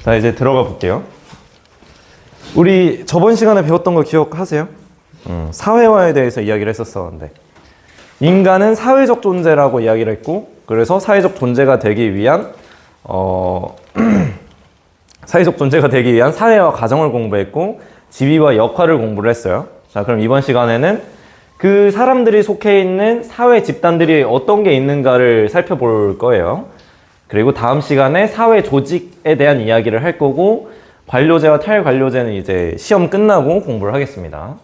자, 이제 들어가 볼게요. 우리 저번 시간에 배웠던 거 기억하세요? 사회화에 대해서 이야기를 했었었는데, 인간은 사회적 존재라고 이야기를 했고, 그래서 사회적 존재가 되기 위한 사회적 존재가 되기 위한 사회와 가정을 공부했고, 지위와 역할을 공부를 했어요. 자, 그럼 이번 시간에는 그 사람들이 속해 있는 사회 집단들이 어떤 게 있는가를 살펴볼 거예요. 그리고 다음 시간에 사회 조직에 대한 이야기를 할 거고, 관료제와 탈관료제는 이제 시험 끝나고 공부를 하겠습니다.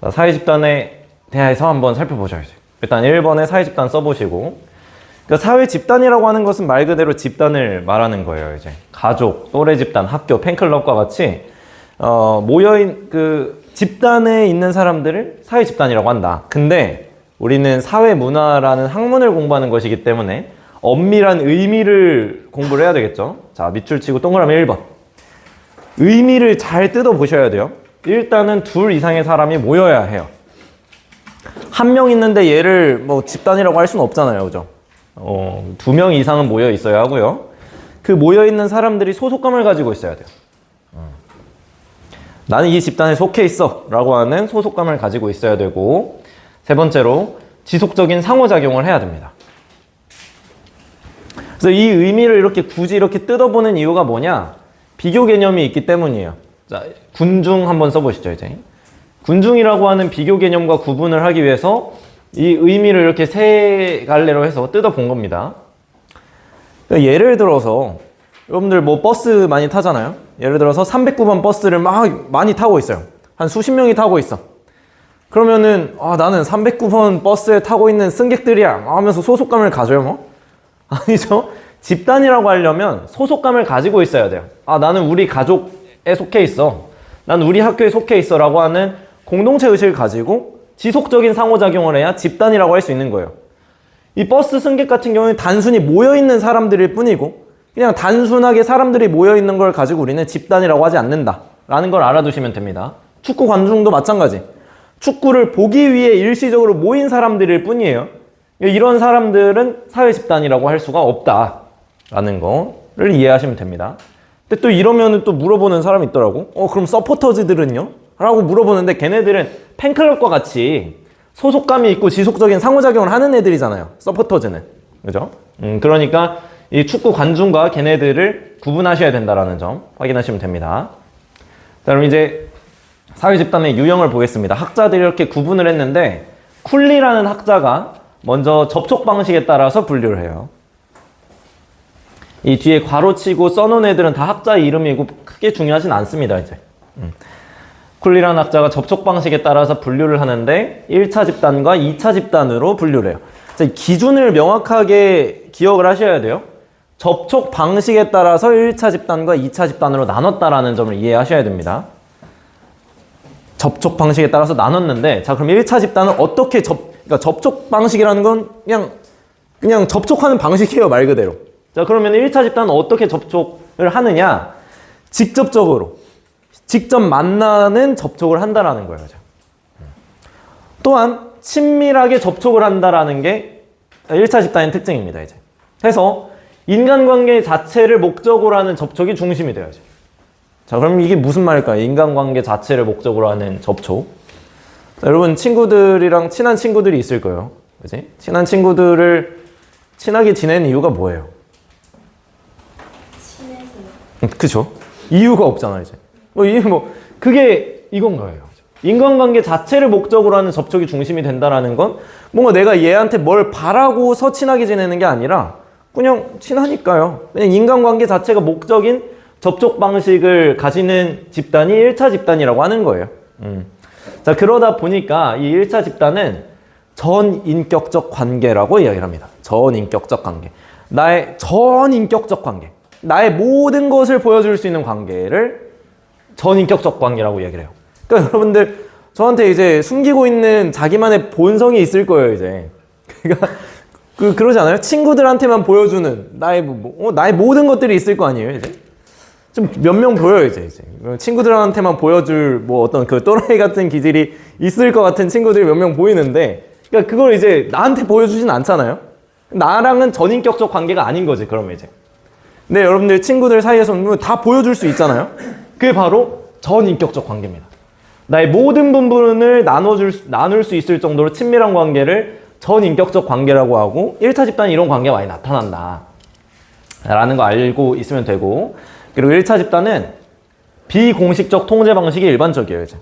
자, 사회 집단에 대해서 한번 살펴보셔야죠. 일단 1번에 사회 집단 써보시고, 그러니까 사회 집단이라고 하는 것은 말 그대로 집단을 말하는 거예요. 이제 가족, 또래 집단, 학교, 팬클럽과 같이 모여있는 그 집단에 있는 사람들을 사회 집단이라고 한다. 근데 우리는 사회 문화라는 학문을 공부하는 것이기 때문에 엄밀한 의미를 공부를 해야 되겠죠. 자, 밑줄 치고 동그라미 1번. 의미를 잘 뜯어 보셔야 돼요. 일단은 둘 이상의 사람이 모여야 해요. 한 명 있는데 얘를 뭐 집단이라고 할 수는 없잖아요. 그죠? 2명 이상은 모여 있어야 하고요. 그 모여 있는 사람들이 소속감을 가지고 있어야 돼요. 나는 이 집단에 속해 있어 라고 하는 소속감을 가지고 있어야 되고, 세 번째로 지속적인 상호작용을 해야 됩니다. 그래서 이 의미를 이렇게 굳이 이렇게 뜯어보는 이유가 뭐냐? 비교 개념이 있기 때문이에요. 자, 군중 한번 써보시죠. 이제 군중이라고 하는 비교 개념과 구분을 하기 위해서 이 의미를 이렇게 세 갈래로 해서 뜯어본 겁니다. 그러니까 예를 들어서 여러분들 뭐 버스 많이 타잖아요. 예를 들어서 309번 버스를 막 많이 타고 있어요. 한 수십 명이 타고 있어. 그러면은 나는 309번 버스에 타고 있는 승객들이야 하면서 소속감을 가져요 뭐? 아니죠. 집단이라고 하려면 소속감을 가지고 있어야 돼요. 나는 우리 가족에 속해 있어. 나는 우리 학교에 속해 있어 라고 하는 공동체 의식을 가지고 지속적인 상호작용을 해야 집단이라고 할 수 있는 거예요. 이 버스 승객 같은 경우는 단순히 모여있는 사람들일 뿐이고, 그냥 단순하게 사람들이 모여있는 걸 가지고 우리는 집단이라고 하지 않는다 라는 걸 알아두시면 됩니다. 축구 관중도 마찬가지. 축구를 보기 위해 일시적으로 모인 사람들일 뿐이에요. 이런 사람들은 사회 집단이라고 할 수가 없다 라는 거를 이해하시면 됩니다. 근데 또 이러면 또 물어보는 사람이 있더라고. 그럼 서포터즈들은요? 라고 물어보는데, 걔네들은 팬클럽과 같이 소속감이 있고 지속적인 상호작용을 하는 애들이잖아요. 서포터즈는. 그죠? 그러니까 이 축구 관중과 걔네들을 구분하셔야 된다는 점 확인하시면 됩니다. 자, 그럼 이제 사회 집단의 유형을 보겠습니다. 학자들이 이렇게 구분을 했는데, 쿨리라는 학자가 먼저 접촉 방식에 따라서 분류를 해요. 이 뒤에 괄호치고 써놓은 애들은 다 학자의 이름이고 크게 중요하진 않습니다. 이제 쿨리라는 학자가 접촉 방식에 따라서 분류를 하는데 1차 집단과 2차 집단으로 분류를 해요. 자, 기준을 명확하게 기억을 하셔야 돼요. 접촉 방식에 따라서 1차 집단과 2차 집단으로 나눴다라는 점을 이해하셔야 됩니다. 접촉 방식에 따라서 나눴는데, 자, 그럼 1차 집단은 어떻게 그러니까 접촉 방식이라는 건 그냥 접촉하는 방식이에요, 말 그대로. 자, 그러면 1차 집단은 어떻게 접촉을 하느냐? 직접적으로. 직접 만나는 접촉을 한다라는 거예요. 또한 친밀하게 접촉을 한다라는 게 1차 집단의 특징입니다. 이제. 그래서 인간관계 자체를 목적으로 하는 접촉이 중심이 되어야죠. 자, 그럼 이게 무슨 말일까요? 인간관계 자체를 목적으로 하는 접촉. 자, 여러분 친구들이랑 친한 친구들이 있을 거예요. 그치? 친한 친구들을 친하게 지내는 이유가 뭐예요? 친해서요. 그쵸? 이유가 없잖아요. 이제. 그게 이건 거예요. 인간관계 자체를 목적으로 하는 접촉이 중심이 된다라는 건 뭔가 내가 얘한테 뭘 바라고서 친하게 지내는 게 아니라 그냥 친하니까요. 그냥 인간관계 자체가 목적인 접촉 방식을 가지는 집단이 1차 집단이라고 하는 거예요. 자, 그러다 보니까 이 1차 집단은 전인격적 관계라고 이야기를 합니다. 전인격적 관계. 나의 전인격적 관계. 나의 모든 것을 보여줄 수 있는 관계를 전인격적 관계라고 이야기를 해요. 그러니까 여러분들 저한테 이제 숨기고 있는 자기만의 본성이 있을 거예요, 이제. 그러니까 그러지 않아요? 친구들한테만 보여주는 나의 나의 모든 것들이 있을 거 아니에요, 이제. 좀 몇 명 보여요, 이제. 친구들한테만 보여줄 어떤 그 또라이 같은 기질이 있을 것 같은 친구들이 몇 명 보이는데, 그러니까 그걸 이제 나한테 보여주진 않잖아요. 나랑은 전인격적 관계가 아닌 거지, 그러면 이제. 근데 여러분들 친구들 사이에서는 다 보여줄 수 있잖아요. 그게 바로 전인격적 관계입니다. 나의 모든 부분을 나눌 수 있을 정도로 친밀한 관계를 전인격적 관계라고 하고 1차 집단이 이런 관계가 많이 나타난다 라는 거 알고 있으면 되고, 그리고 1차 집단은 비공식적 통제 방식이 일반적이에요. 이제.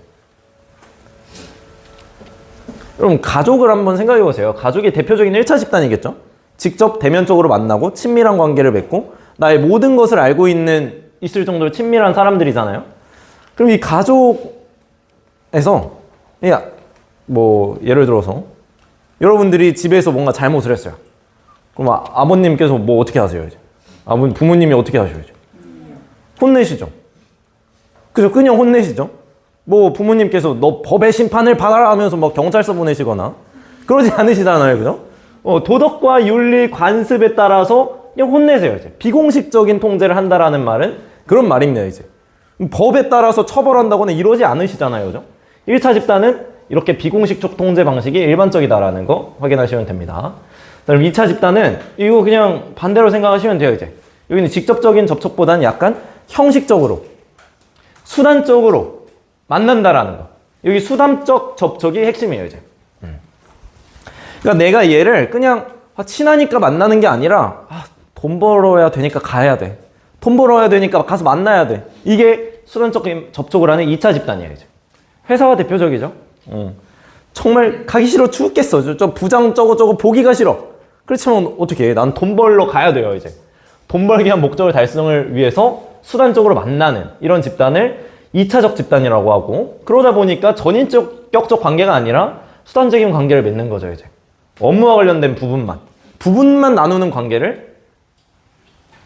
여러분 가족을 한번 생각해 보세요. 가족이 대표적인 1차 집단이겠죠? 직접 대면적으로 만나고 친밀한 관계를 맺고 나의 모든 것을 알고 있을 정도로 친밀한 사람들이잖아요. 그럼 이 가족에서 뭐 예를 들어서 여러분들이 집에서 뭔가 잘못을 했어요. 그럼 아버님께서 뭐 어떻게 하세요? 이제? 부모님이 어떻게 하셔야죠? 혼내시죠. 그죠? 그냥 혼내시죠. 뭐 부모님께서 너 법의 심판을 받아라 하면서 뭐 경찰서 보내시거나 그러지 않으시잖아요. 그죠? 도덕과 윤리 관습에 따라서 그냥 혼내세요. 이제. 비공식적인 통제를 한다라는 말은 그런 말입니다. 이제. 법에 따라서 처벌한다거나 이러지 않으시잖아요. 그죠? 1차 집단은 이렇게 비공식적 통제 방식이 일반적이다라는 거 확인하시면 됩니다. 그럼 2차 집단은 이거 그냥 반대로 생각하시면 돼요. 이제. 여기는 직접적인 접촉보다는 약간 형식적으로, 수단적으로 만난다라는 거. 여기 수단적 접촉이 핵심이에요. 이제. 그러니까 내가 얘를 그냥 친하니까 만나는 게 아니라 돈 벌어야 되니까 가야 돼. 돈 벌어야 되니까 가서 만나야 돼. 이게 수단적인 접촉을 하는 2차 집단이에요. 이제. 회사가 대표적이죠. 정말 가기 싫어 죽겠어. 저 부장 저거 보기가 싫어. 그렇지만 어떻게 해? 난 돈 벌러 가야 돼요. 이제. 돈 벌기 위한 목적을 달성을 위해서 수단적으로 만나는 이런 집단을 2차적 집단이라고 하고, 그러다 보니까 전인격적 관계가 아니라 수단적인 관계를 맺는 거죠. 이제. 업무와 관련된 부분만 나누는 관계를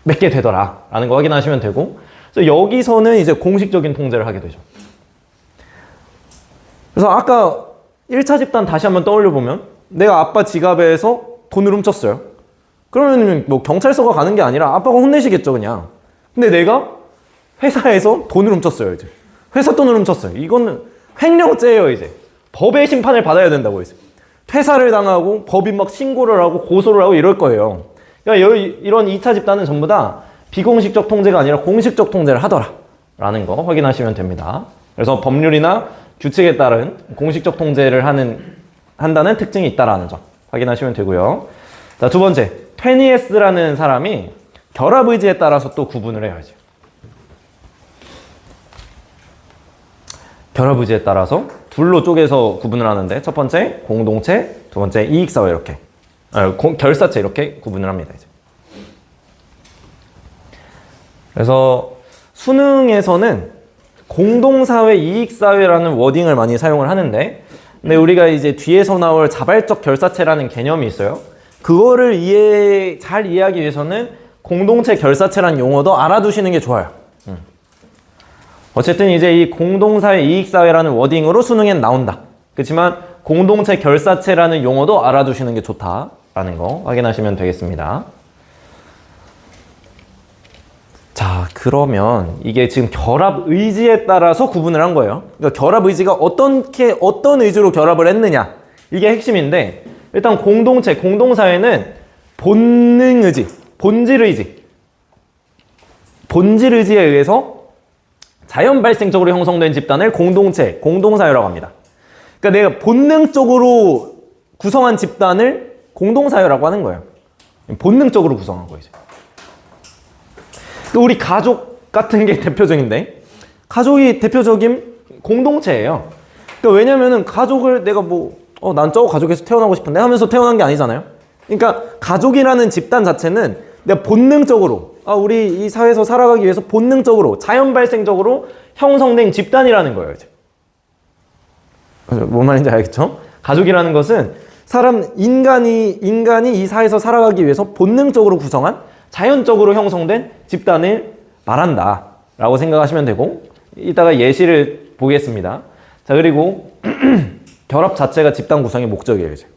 맺게 되더라 라는 거 확인하시면 되고, 그래서 여기서는 이제 공식적인 통제를 하게 되죠. 그래서 아까 1차 집단 다시 한번 떠올려 보면 내가 아빠 지갑에서 돈을 훔쳤어요. 그러면 뭐 경찰서가 가는 게 아니라 아빠가 혼내시겠죠, 그냥. 근데 내가 회사에서 돈을 훔쳤어요. 이제. 회사 돈을 훔쳤어요. 이거는 횡령죄예요. 이제. 법의 심판을 받아야 된다고 했어요. 퇴사를 당하고 법인 막 신고를 하고 고소를 하고 이럴 거예요. 그러니까 이런 2차 집단은 전부 다 비공식적 통제가 아니라 공식적 통제를 하더라 라는 거 확인하시면 됩니다. 그래서 법률이나 규칙에 따른 공식적 통제를 한다는 특징이 있다라는 점 확인하시면 되고요. 자, 두 번째, 퇴니에스라는 사람이 결합의지에 따라서 또 구분을 해야죠. 결합의지에 따라서 둘로 쪼개서 구분을 하는데, 첫 번째 공동체, 두 번째 이익사회, 이렇게 결사체 이렇게 구분을 합니다. 이제. 그래서 수능에서는 공동사회, 이익사회라는 워딩을 많이 사용을 하는데, 근데 우리가 이제 뒤에서 나올 자발적 결사체라는 개념이 있어요. 그거를 잘 이해하기 위해서는 공동체 결사체라는 용어도 알아두시는 게 좋아요. 어쨌든 이제 이 공동사회, 이익사회라는 워딩으로 수능엔 나온다. 그렇지만 공동체 결사체라는 용어도 알아두시는 게 좋다라는 거 확인하시면 되겠습니다. 자, 그러면 이게 지금 결합 의지에 따라서 구분을 한 거예요. 그러니까 결합 의지가 어떤 의지로 결합을 했느냐, 이게 핵심인데, 일단 공동체, 공동사회는 본능 의지, 본질 의지에 의해서 자연 발생적으로 형성된 집단을 공동체, 공동사회라고 합니다. 그러니까 내가 본능적으로 구성한 집단을 공동사회라고 하는 거예요. 본능적으로 구성한 거예요. 또 우리 가족 같은 게 대표적인데, 가족이 대표적인 공동체예요. 그러니까 왜냐면은 가족을 내가 난 저거 가족에서 태어나고 싶은데 하면서 태어난 게 아니잖아요. 그러니까 가족이라는 집단 자체는 내가 본능적으로, 우리 이 사회에서 살아가기 위해서 본능적으로, 자연 발생적으로 형성된 집단이라는 거예요. 이제. 뭔 말인지 알겠죠? 가족이라는 것은 인간이 이 사회에서 살아가기 위해서 본능적으로 구성한, 자연적으로 형성된 집단을 말한다 라고 생각하시면 되고, 이따가 예시를 보겠습니다. 자, 그리고 결합 자체가 집단 구성의 목적이에요. 이제.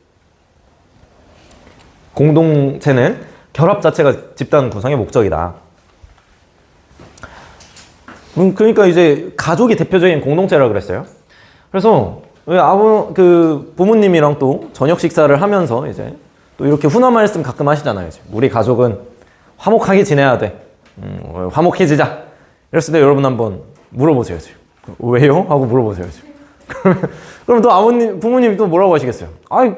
공동체는 결합 자체가 집단 구성의 목적이다. 그러니까 이제 가족이 대표적인 공동체라고 그랬어요. 그래서 부모님이랑 또 저녁 식사를 하면서 이제 또 이렇게 훈화 말씀 가끔 하시잖아요. 이제. 우리 가족은 화목하게 지내야 돼. 화목해지자. 이랬을 때 여러분 한번 물어보세요. 지금. 왜요? 하고 물어보세요. 지금. 그럼 또 부모님이 또 뭐라고 하시겠어요? 아이,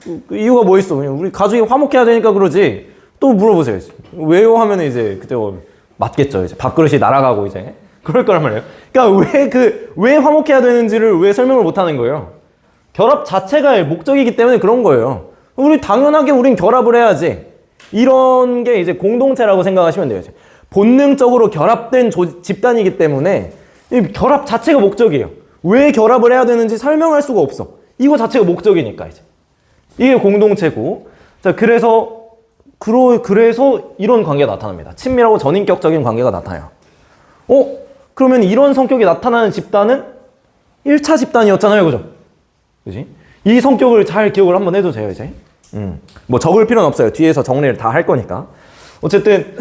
그 이유가 뭐 있어? 그냥 우리 가족이 화목해야 되니까 그러지. 또 물어보세요. 지금. 왜요? 하면 이제 그때 맞겠죠. 이제 밥그릇이 날아가고 이제. 그럴 거란 말이에요. 그러니까 왜 화목해야 되는지를 왜 설명을 못 하는 거예요? 결합 자체가 목적이기 때문에 그런 거예요. 당연하게 우린 결합을 해야지. 이런 게 이제 공동체라고 생각하시면 돼요. 이제. 본능적으로 결합된 집단이기 때문에 이 결합 자체가 목적이에요. 왜 결합을 해야 되는지 설명할 수가 없어. 이거 자체가 목적이니까 이제. 이게 공동체고. 자, 그래서 이런 관계가 나타납니다. 친밀하고 전인격적인 관계가 나타나요. 그러면 이런 성격이 나타나는 집단은 1차 집단이었잖아요. 그죠? 그지? 이 성격을 잘 기억을 한번 해도 돼요, 이제. 뭐 적을 필요는 없어요. 뒤에서 정리를 다 할 거니까. 어쨌든,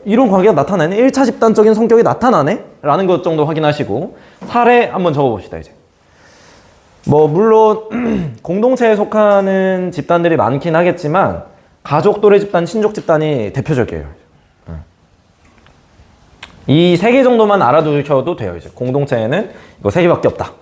이런 관계가 나타나네? 1차 집단적인 성격이 나타나네? 라는 것 정도 확인하시고, 사례 한번 적어봅시다, 이제. 물론, 공동체에 속하는 집단들이 많긴 하겠지만, 가족, 또래 집단, 친족 집단이 대표적이에요. 이 3개 정도만 알아두셔도 돼요, 이제. 공동체에는 이거 3개밖에 없다.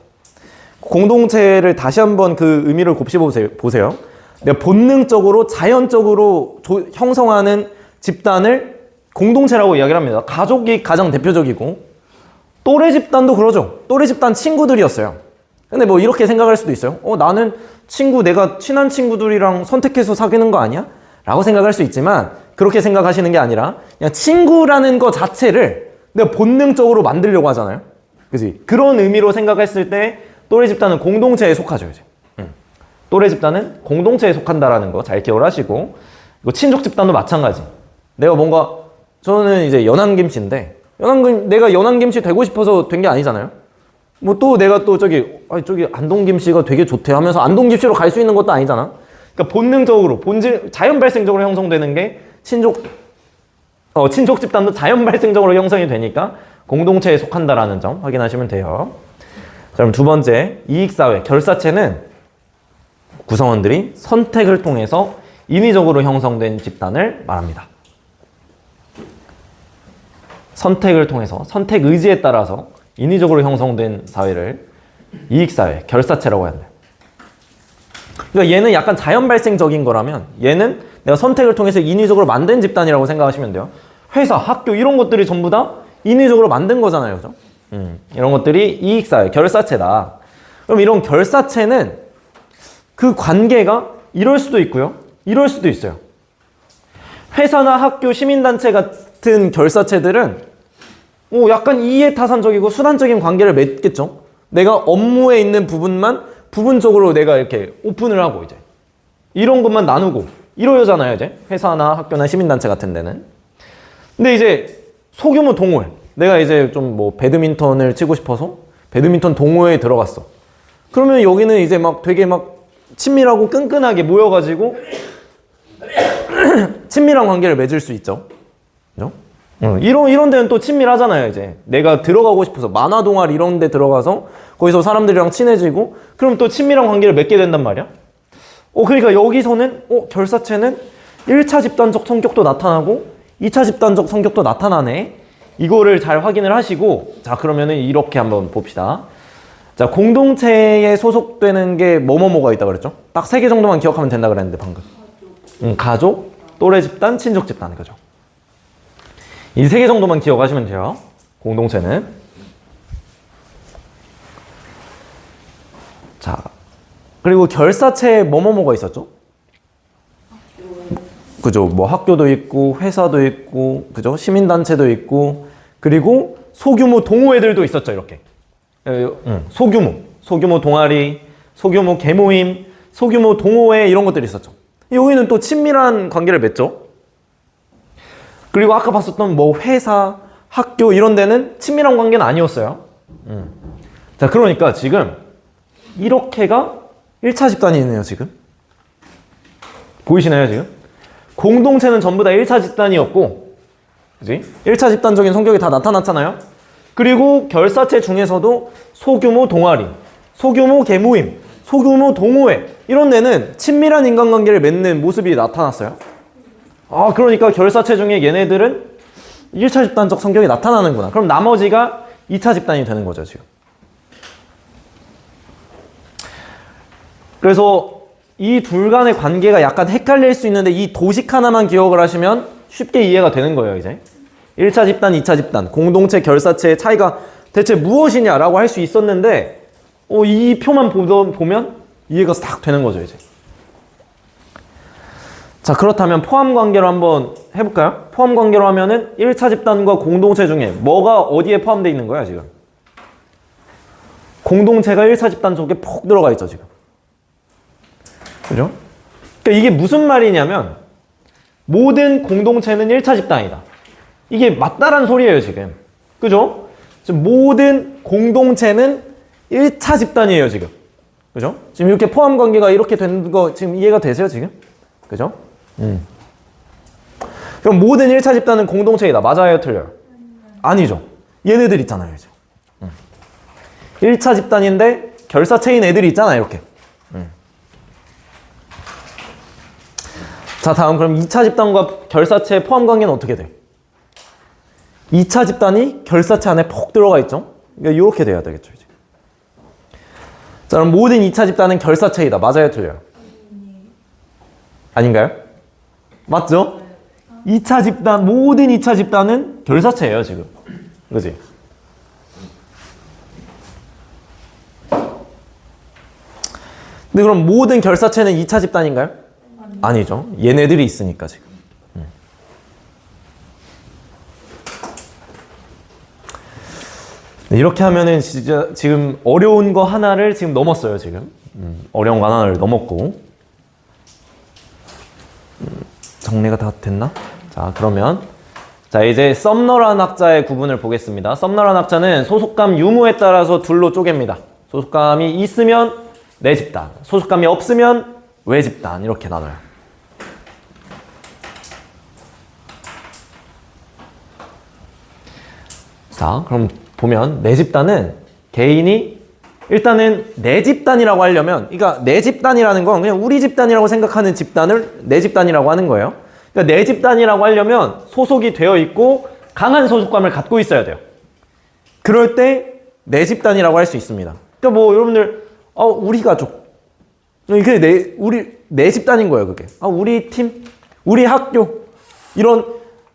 공동체를 다시 한번 그 의미를 곱씹어보세요. 내가 본능적으로, 자연적으로 형성하는 집단을 공동체라고 이야기를 합니다. 가족이 가장 대표적이고, 또래 집단도 그러죠. 또래 집단 친구들이었어요. 근데 이렇게 생각할 수도 있어요. 나는 내가 친한 친구들이랑 선택해서 사귀는 거 아니야? 라고 생각할 수 있지만, 그렇게 생각하시는 게 아니라, 그냥 친구라는 거 자체를 내가 본능적으로 만들려고 하잖아요. 그치? 그런 의미로 생각했을 때, 또래 집단은 공동체에 속하죠, 이제. 또래 집단은 공동체에 속한다라는 거 잘 기억을 하시고, 이거 친족 집단도 마찬가지. 저는 이제 연한김씨인데, 내가 연한김씨 되고 싶어서 된 게 아니잖아요. 내가 저기 안동김씨가 되게 좋대 하면서 안동김씨로 갈 수 있는 것도 아니잖아. 그러니까 본능적으로, 자연 발생적으로 형성되는 게 친족 집단도 자연 발생적으로 형성이 되니까 공동체에 속한다라는 점 확인하시면 돼요. 자, 그럼 두 번째, 이익사회, 결사체는 구성원들이 선택을 통해서 인위적으로 형성된 집단을 말합니다. 선택을 통해서, 선택 의지에 따라서 인위적으로 형성된 사회를 이익사회, 결사체라고 해야 돼요. 그러니까 얘는 약간 자연 발생적인 거라면 얘는 내가 선택을 통해서 인위적으로 만든 집단이라고 생각하시면 돼요. 회사, 학교 이런 것들이 전부 다 인위적으로 만든 거잖아요. 그죠? 이런 것들이 이익사회, 결사체다. 그럼 이런 결사체는 그 관계가 이럴 수도 있고요. 이럴 수도 있어요. 회사나 학교, 시민단체 같은 결사체들은 약간 이해타산적이고 수단적인 관계를 맺겠죠. 내가 업무에 있는 부분만 부분적으로 내가 이렇게 오픈을 하고 이제 이런 것만 나누고 이러잖아요. 이제 회사나 학교나 시민단체 같은 데는. 근데 이제 소규모 동호회, 내가 이제 좀 배드민턴을 치고 싶어서 배드민턴 동호회에 들어갔어. 그러면 여기는 이제 되게 친밀하고 끈끈하게 모여가지고 친밀한 관계를 맺을 수 있죠. 그죠? 이런 데는 또 친밀하잖아요. 이제 내가 들어가고 싶어서 만화 동아리 이런 데 들어가서 거기서 사람들이랑 친해지고 그럼 또 친밀한 관계를 맺게 된단 말이야. 그러니까 여기서는 결사체는 1차 집단적 성격도 나타나고 2차 집단적 성격도 나타나네. 이거를 잘 확인을 하시고, 자, 그러면은 이렇게 한번 봅시다. 자, 공동체에 소속되는 게 뭐가 있다고 그랬죠? 딱 3개 정도만 기억하면 된다 그랬는데 방금. 가족, 또래 집단, 친족 집단. 그죠? 이 3개 정도만 기억하시면 돼요. 공동체는. 자, 그리고 결사체에 뭐가 있었죠? 그죠? 학교도 있고, 회사도 있고, 그죠? 시민단체도 있고, 그리고 소규모 동호회들도 있었죠, 이렇게. 소규모 동아리, 소규모 계모임, 소규모 동호회 이런 것들이 있었죠. 여기는 또 친밀한 관계를 맺죠. 그리고 아까 봤었던 회사, 학교 이런 데는 친밀한 관계는 아니었어요. 자, 그러니까 지금 이렇게가 1차 집단이네요, 지금. 보이시나요, 지금? 공동체는 전부 다 1차 집단이었고, 그지? 1차 집단적인 성격이 다 나타났잖아요. 그리고 결사체 중에서도 소규모 동아리, 소규모 계모임, 소규모 동호회 이런 데는 친밀한 인간관계를 맺는 모습이 나타났어요. 그러니까 결사체 중에 얘네들은 1차 집단적 성격이 나타나는구나. 그럼 나머지가 2차 집단이 되는 거죠, 지금. 그래서 이 둘 간의 관계가 약간 헷갈릴 수 있는데 이 도식 하나만 기억을 하시면 쉽게 이해가 되는 거예요, 이제. 1차 집단, 2차 집단, 공동체, 결사체의 차이가 대체 무엇이냐라고 할 수 있었는데 이 표만 보면 이해가 싹 되는 거죠, 이제. 자, 그렇다면 포함 관계로 한번 해볼까요? 포함 관계로 하면은 1차 집단과 공동체 중에 뭐가 어디에 포함되어 있는 거야, 지금? 공동체가 1차 집단 속에 푹 들어가 있죠, 지금. 그죠? 그러니까 이게 무슨 말이냐면 모든 공동체는 1차 집단이다. 이게 맞다란 소리예요, 지금. 그죠? 지금 모든 공동체는 1차 집단이에요, 지금. 그죠? 지금 이렇게 포함 관계가 이렇게 되는 거 지금 이해가 되세요, 지금? 그죠? 그럼 모든 1차 집단은 공동체이다. 맞아요, 틀려요? 아니죠. 얘네들 있잖아요, 이제. 1차 집단인데 결사체인 애들이 있잖아요, 이렇게. 자, 다음 그럼 2차 집단과 결사체의 포함 관계는 어떻게 돼? 2차 집단이 결사체 안에 푹 들어가 있죠? 그러니까 이렇게 돼야 되겠죠, 이제. 자, 그럼 모든 2차 집단은 결사체이다. 맞아요, 틀려요? 아닌가요? 맞죠? 2차 집단, 모든 2차 집단은 결사체예요, 지금. 그지? 근데 그럼 모든 결사체는 2차 집단인가요? 아니죠. 얘네들이 있으니까, 지금. 이렇게 하면은 진짜 지금 어려운 거 하나를 지금 넘었어요, 지금. 어려운 거 하나를 넘었고. 정리가 다 됐나? 자, 그러면 자, 이제 썸너란 학자의 구분을 보겠습니다. 썸너란 학자는 소속감 유무에 따라서 둘로 쪼갭니다. 소속감이 있으면 내 집단, 소속감이 없으면 외 집단, 이렇게 나눠요. 자, 그럼 보면 내 집단은 개인이 일단은 내 집단이라고 하려면, 그러니까 내 집단이라는 건 그냥 우리 집단이라고 생각하는 집단을 내 집단이라고 하는 거예요. 그러니까 내 집단이라고 하려면 소속이 되어 있고 강한 소속감을 갖고 있어야 돼요. 그럴 때 내 집단이라고 할 수 있습니다. 그러니까 뭐 여러분들 우리 가족, 그게 내 집단인 거예요, 그게. 우리 팀, 우리 학교, 이런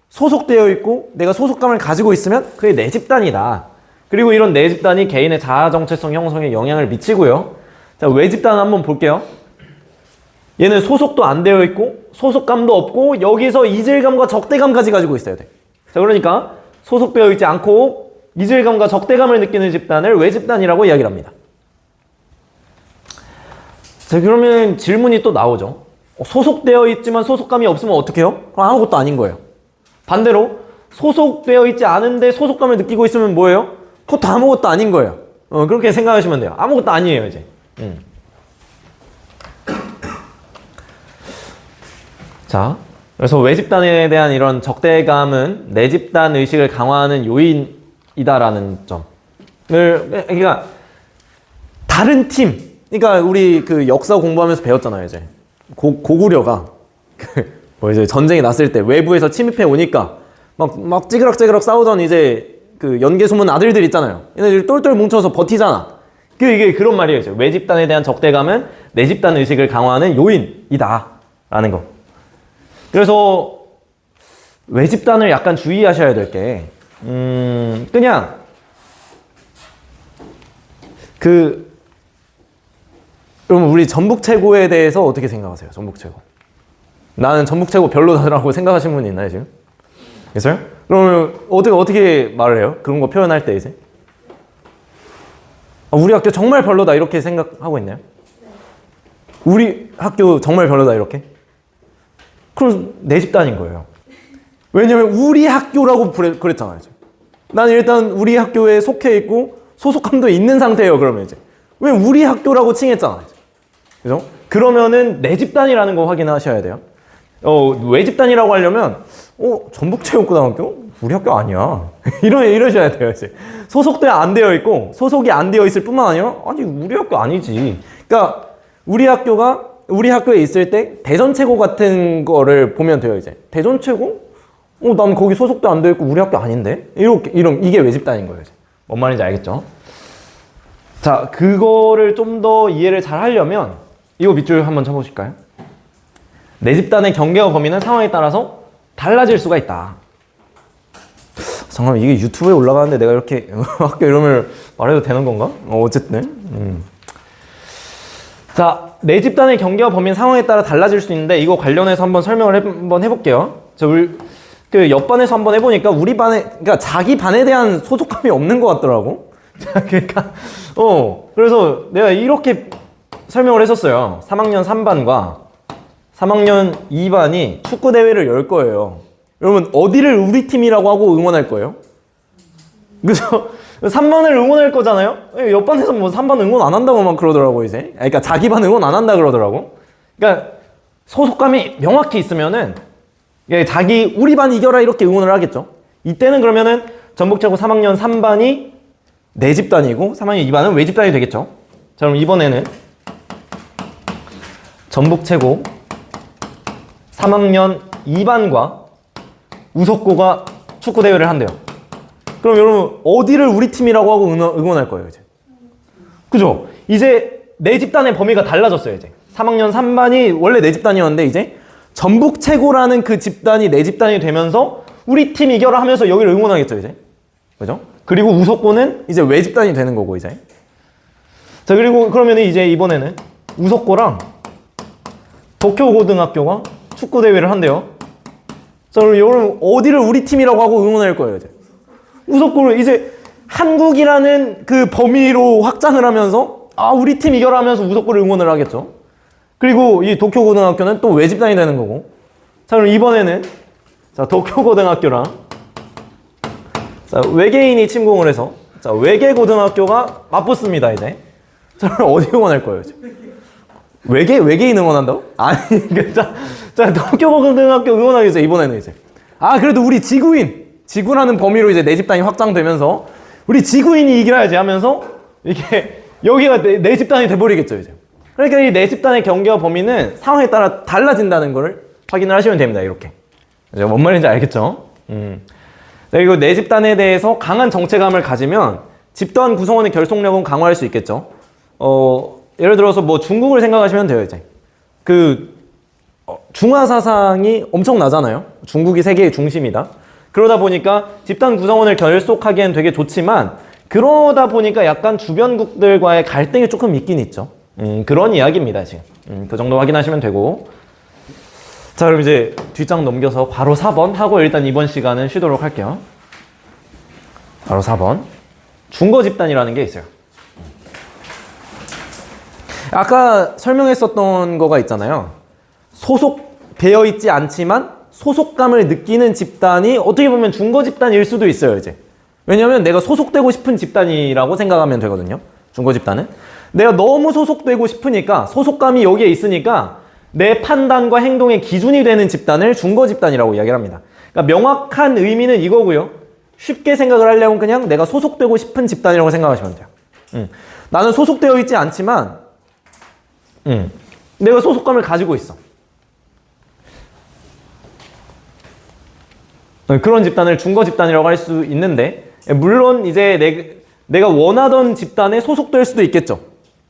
소속되어 있고 내가 소속감을 가지고 있으면 그게 내 집단이다. 그리고 이런 내 집단이 개인의 자아 정체성 형성에 영향을 미치고요. 자, 외 집단 한번 볼게요. 얘는 소속도 안 되어 있고 소속감도 없고 여기서 이질감과 적대감까지 가지고 있어야 돼. 자, 그러니까 소속되어 있지 않고 이질감과 적대감을 느끼는 집단을 외 집단이라고 이야기를 합니다. 자, 그러면 질문이 또 나오죠. 소속되어 있지만 소속감이 없으면 어떻게 해요? 그럼 아무것도 아닌 거예요. 반대로 소속되어 있지 않은데 소속감을 느끼고 있으면 뭐예요? 그것도 아무것도 아닌 거예요. 그렇게 생각하시면 돼요. 아무것도 아니에요, 이제. 자, 그래서 외 집단에 대한 이런 적대감은 내 집단 의식을 강화하는 요인이다라는 점을, 그러니까 다른 팀, 그러니까 우리 그 역사 공부하면서 배웠잖아요, 이제. 고구려가 뭐 이제 전쟁이 났을 때 외부에서 침입해 오니까 막 찌그락찌그락 싸우던 이제 그 연개소문 아들들 있잖아요. 얘네들이 똘똘 뭉쳐서 버티잖아. 이게 그런 말이에요. 이제. 외 집단에 대한 적대감은 내 집단 의식을 강화하는 요인이다 라는 거. 그래서 외 집단을 약간 주의하셔야 될 게 그냥 그럼 우리 전북 최고에 대해서 어떻게 생각하세요? 전북 최고. 나는 전북 최고 별로다라고 생각하시는 분이 있나요, 지금? 있어요? 그러면 어떻게 말을 해요? 그런 거 표현할 때 이제? 우리 학교 정말 별로다 이렇게 생각하고 있나요? 우리 학교 정말 별로다 이렇게? 그럼 내 집단인 거예요. 왜냐면 우리 학교라고 그랬잖아요. 나는 일단 우리 학교에 속해 있고 소속감도 있는 상태예요. 그러면 이제 왜 우리 학교라고 칭했잖아요. 그죠? 그러면은 내 집단이라는 거 확인하셔야 돼요. 외 집단이라고 하려면 전북체육고등학교? 우리 학교 아니야. 이러셔야 돼요. 이제 소속도 안 되어 있고 소속이 안 되어 있을 뿐만 아니라 아니 우리 학교 아니지. 그러니까 우리 학교에 있을 때 대전 최고 같은 거를 보면 돼요. 이제 대전 최고? 난 거기 소속도 안 돼 있고 우리 학교 아닌데? 이게 왜 집단인 거예요? 이제. 뭔 말인지 알겠죠? 자, 그거를 좀 더 이해를 잘 하려면 이거 밑줄 한번 쳐보실까요? 내 집단의 경계와 범위는 상황에 따라서 달라질 수가 있다. 잠깐만, 이게 유튜브에 올라가는데 내가 이렇게 학교 이름을 말해도 되는 건가? 어쨌든. 자, 내 집단의 경계와 범위는 상황에 따라 달라질 수 있는데 이거 관련해서 한번 설명을 한번 해볼게요. 그 옆반에서 한번 해보니까 우리 반에, 그러니까 자기 반에 대한 소속감이 없는 것 같더라고. 그러니까, 그래서 내가 이렇게 설명을 했었어요. 3학년 3반과 3학년 2반이 축구대회를 열 거예요. 여러분, 어디를 우리 팀이라고 하고 응원할 거예요? 그죠? 3반을 응원할 거잖아요? 옆반에서 뭐 3반 응원 안 한다고 막 그러더라고, 이제. 그러니까 자기 반 응원 안 한다 그러더라고. 그러니까 소속감이 명확히 있으면은 우리 반 이겨라 이렇게 응원을 하겠죠. 이때는 그러면은 전북체고 3학년 3반이 내 집단이고 3학년 2반은 외 집단이 되겠죠. 자, 그럼 이번에는 전북체고 3학년 2반과 우석고가 축구대회를 한대요. 그럼 여러분 어디를 우리 팀이라고 하고 응원할 거예요, 이제. 그죠? 이제 내 집단의 범위가 달라졌어요, 이제. 3학년 3반이 원래 내 집단이었는데 이제 전북체고라는 그 집단이 내 집단이 되면서 우리 팀 이겨라 하면서 여기를 응원하겠죠, 이제. 그죠? 그리고 우석고는 이제 외 집단이 되는 거고, 이제. 자, 그리고 그러면 이제 이번에는 우석고랑 도쿄고등학교가 축구대회를 한대요. 자, 그럼 여러분 어디를 우리 팀이라고 하고 응원할 거예요, 이제. 우석고를 이제 한국이라는 그 범위로 확장을 하면서 우리 팀 이겨라 하면서 우석고를 응원을 하겠죠. 그리고 이 도쿄고등학교는 또 외 집단이 되는 거고. 자, 그럼 이번에는 자, 도쿄고등학교랑 자, 외계인이 침공을 해서 자, 외계고등학교가 맞붙습니다, 이제. 자, 그럼 어디 응원할 거예요, 이제? 외계인 응원한다고? 아니, 자, 도쿄고등학교 응원하겠죠, 이번에는 이제. 그래도 우리 지구라는 범위로 이제 내 집단이 확장되면서 우리 지구인이 이겨야지 하면서 이게 여기가 내 집단이 돼버리겠죠, 이제. 그러니까 이 내 집단의 경계와 범위는 상황에 따라 달라진다는 걸 확인을 하시면 됩니다, 이렇게. 이제 뭔 말인지 알겠죠? 그리고 내 집단에 대해서 강한 정체감을 가지면 집단 구성원의 결속력은 강화할 수 있겠죠. 예를 들어서 뭐 중국을 생각하시면 돼요, 이제. 중화 사상이 엄청나잖아요. 중국이 세계의 중심이다. 그러다 보니까 집단 구성원을 결속하기엔 되게 좋지만 그러다 보니까 약간 주변국들과의 갈등이 조금 있긴 있죠. 그런 이야기입니다, 지금. 그 정도 확인하시면 되고. 자, 그럼 이제 뒷장 넘겨서 바로 4번 하고 일단 이번 시간은 쉬도록 할게요. 바로 4번. 중거 집단이라는 게 있어요. 아까 설명했었던 거가 있잖아요. 소속되어 있지 않지만 소속감을 느끼는 집단이 어떻게 보면 중거 집단일 수도 있어요, 이제. 왜냐면 내가 소속되고 싶은 집단이라고 생각하면 되거든요. 중거 집단은. 내가 너무 소속되고 싶으니까 소속감이 여기에 있으니까 내 판단과 행동의 기준이 되는 집단을 중거 집단이라고 이야기를 합니다. 그러니까 명확한 의미는 이거고요. 쉽게 생각을 하려면 그냥 내가 소속되고 싶은 집단이라고 생각하시면 돼요. 나는 소속되어 있지 않지만 내가 소속감을 가지고 있어. 그런 집단을 중거 집단이라고 할 수 있는데 물론 이제 내가 원하던 집단에 소속될 수도 있겠죠.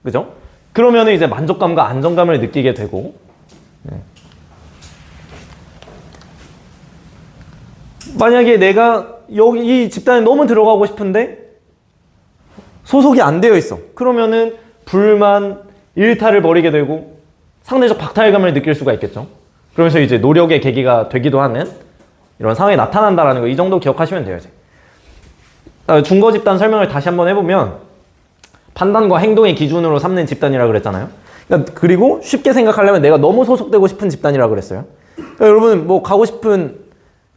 그죠? 그러면 이제 만족감과 안정감을 느끼게 되고 만약에 내가 여기 이 집단에 너무 들어가고 싶은데 소속이 안 되어 있어. 그러면은 불만, 일탈을 벌이게 되고 상대적 박탈감을 느낄 수가 있겠죠. 그러면서 이제 노력의 계기가 되기도 하는 이런 상황이 나타난다라는 거, 이 정도 기억하시면 돼요, 이제. 중거 집단 설명을 다시 한번 해보면 판단과 행동의 기준으로 삼는 집단이라고 그랬잖아요. 그러니까 그리고 쉽게 생각하려면 내가 너무 소속되고 싶은 집단이라고 그랬어요. 그러니까 여러분 뭐 가고 싶은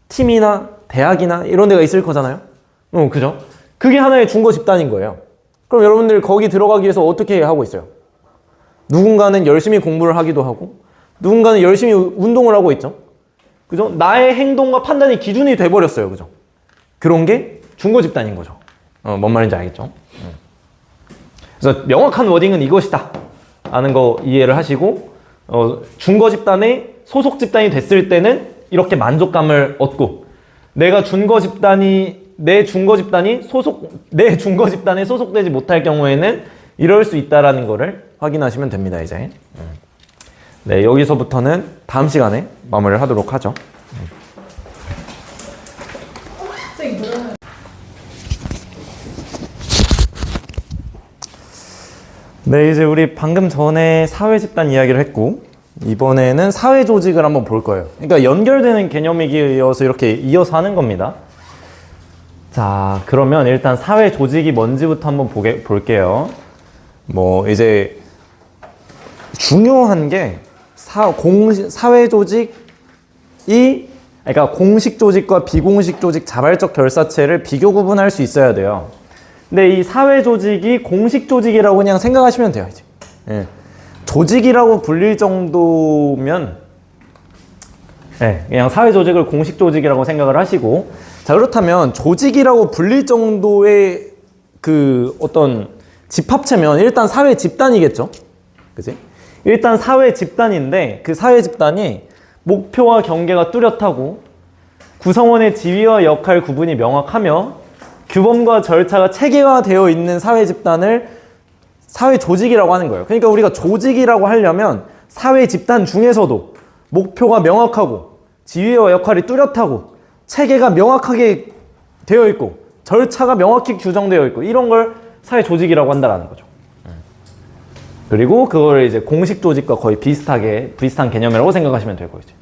팀이나 대학이나 이런 데가 있을 거잖아요. 그죠? 그게 하나의 중거 집단인 거예요. 그럼 여러분들 거기 들어가기 위해서 어떻게 하고 있어요? 누군가는 열심히 공부를 하기도 하고 누군가는 열심히 운동을 하고 있죠. 그죠? 나의 행동과 판단이 기준이 돼버렸어요. 그죠? 그런 게 중거 집단인 거죠. 뭔 말인지 알겠죠? 그래서 명확한 워딩은 이것이다 라는 거 이해를 하시고 중거 집단의 소속 집단이 됐을 때는 이렇게 만족감을 얻고 내가 준거 집단이 내 준거 집단에 소속되지 못할 경우에는 이럴 수 있다라는 거를 확인하시면 됩니다. 이제 네, 여기서부터는 다음 시간에 마무리를 하도록 하죠. 네, 이제 우리 방금 전에 사회 집단 이야기를 했고 이번에는 사회 조직을 한번 볼 거예요. 그러니까 연결되는 개념이어서 이렇게 이어서 하는 겁니다. 자, 그러면 일단 사회 조직이 뭔지부터 한번 볼게요. 뭐 이제 중요한 게 사회 조직이, 그러니까 공식 조직과 비공식 조직 자발적 결사체를 비교 구분할 수 있어야 돼요. 근데 이 사회 조직이 공식 조직이라고 그냥 생각하시면 돼요. 이제 예. 조직이라고 불릴 정도면 그냥 사회 조직을 공식 조직이라고 생각을 하시고, 자, 그렇다면 조직이라고 불릴 정도의 그 어떤 집합체면 일단 사회 집단이겠죠. 그지? 일단 사회 집단인데 그 사회 집단이 목표와 경계가 뚜렷하고 구성원의 지위와 역할 구분이 명확하며 규범과 절차가 체계화되어 있는 사회 집단을 사회 조직이라고 하는 거예요. 그러니까 우리가 조직이라고 하려면 사회 집단 중에서도 목표가 명확하고 지위와 역할이 뚜렷하고 체계가 명확하게 되어 있고 절차가 명확히 규정되어 있고 이런 걸 사회 조직이라고 한다는 거죠. 그리고 그걸 이제 공식 조직과 거의 비슷한 개념이라고 생각하시면 되고 이제.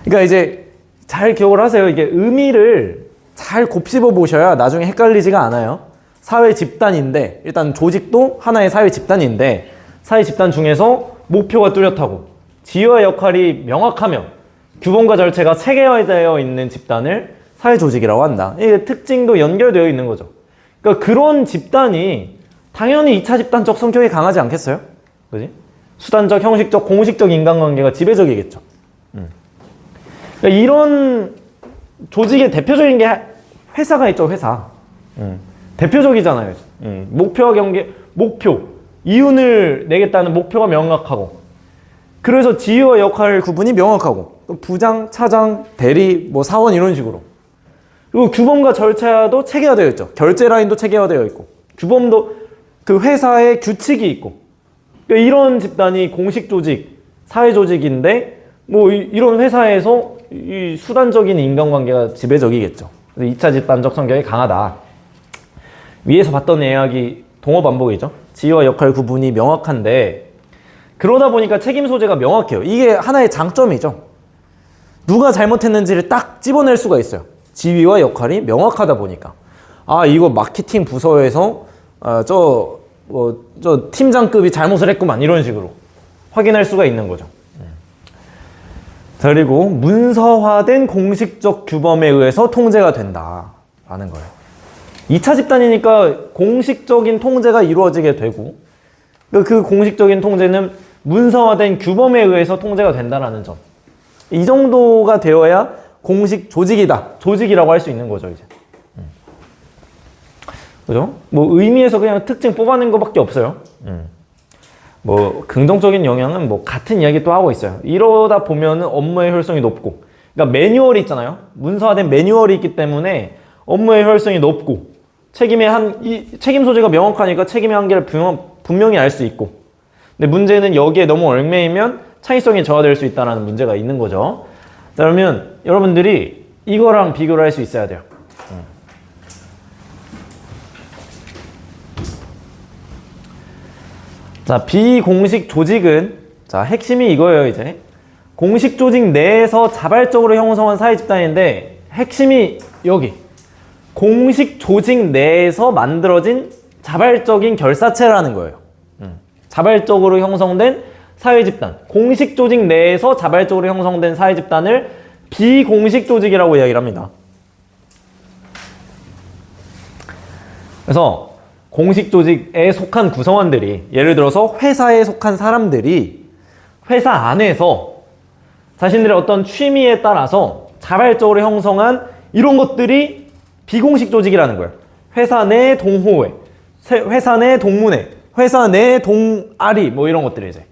그러니까 이제 잘 기억을 하세요. 이게 의미를 잘 곱씹어 보셔야 나중에 헷갈리지가 않아요. 사회 집단인데 일단 조직도 하나의 사회 집단인데 사회 집단 중에서 목표가 뚜렷하고 지위와 역할이 명확하며 규범과 절차가 체계화되어 있는 집단을 사회 조직이라고 한다. 이게 특징도 연결되어 있는 거죠. 그러니까 그런 집단이 당연히 2차 집단적 성격이 강하지 않겠어요? 그지? 수단적, 형식적, 공식적 인간관계가 지배적이겠죠. 그러니까 이런 조직의 대표적인 게 회사가 있죠, 회사. 대표적이잖아요. 목표와 경계, 이윤을 내겠다는 목표가 명확하고, 그래서 지위와 역할 구분이 명확하고, 부장, 차장, 대리, 뭐 사원 이런 식으로. 그리고 규범과 절차도 체계화되어 있죠. 결제 라인도 체계화되어 있고, 규범도 그 회사의 규칙이 있고. 그러니까 이런 집단이 공식 조직, 사회 조직인데, 뭐 이런 회사에서 이 수단적인 인간관계가 지배적이겠죠. 2차 집단적 성격이 강하다. 위에서 봤던 이야기 동어 반복이죠. 지위와 역할 구분이 명확한데 그러다 보니까 책임 소재가 명확해요. 이게 하나의 장점이죠. 누가 잘못했는지를 딱 집어낼 수가 있어요. 지위와 역할이 명확하다 보니까. 아, 이거 마케팅 부서에서 저 팀장급이 잘못을 했구만 이런 식으로 확인할 수가 있는 거죠. 그리고 문서화된 공식적 규범에 의해서 통제가 된다라는 거예요. 2차 집단이니까 공식적인 통제가 이루어지게 되고 그 공식적인 통제는 문서화된 규범에 의해서 통제가 된다라는 점. 이 정도가 되어야 공식 조직이다. 조직이라고 할 수 있는 거죠, 이제. 그죠? 뭐 의미에서 그냥 특징 뽑아낸 것밖에 없어요. 뭐 긍정적인 영향은 뭐 같은 이야기 또 하고 있어요. 이러다 보면은 업무의 효율성이 높고, 그러니까 매뉴얼이 있잖아요. 문서화된 매뉴얼이 있기 때문에 업무의 효율성이 높고 책임 소재가 명확하니까 책임의 한계를 분명히 알 수 있고, 근데 문제는 여기에 너무 얽매이면 창의성이 저하될 수 있다는 문제가 있는 거죠. 자, 그러면 여러분들이 이거랑 비교를 할 수 있어야 돼요. 자, 비공식 조직은, 자, 핵심이 이거예요, 이제. 공식 조직 내에서 자발적으로 형성한 사회 집단인데, 핵심이 여기. 공식 조직 내에서 만들어진 자발적인 결사체라는 거예요. 자발적으로 형성된 사회 집단. 공식 조직 내에서 자발적으로 형성된 사회 집단을 비공식 조직이라고 이야기를 합니다. 그래서, 공식 조직에 속한 구성원들이, 예를 들어서 회사에 속한 사람들이 회사 안에서 자신들의 어떤 취미에 따라서 자발적으로 형성한 이런 것들이 비공식 조직이라는 거예요. 회사 내 동호회, 회사 내 동문회, 회사 내 동아리, 뭐 이런 것들이 이제.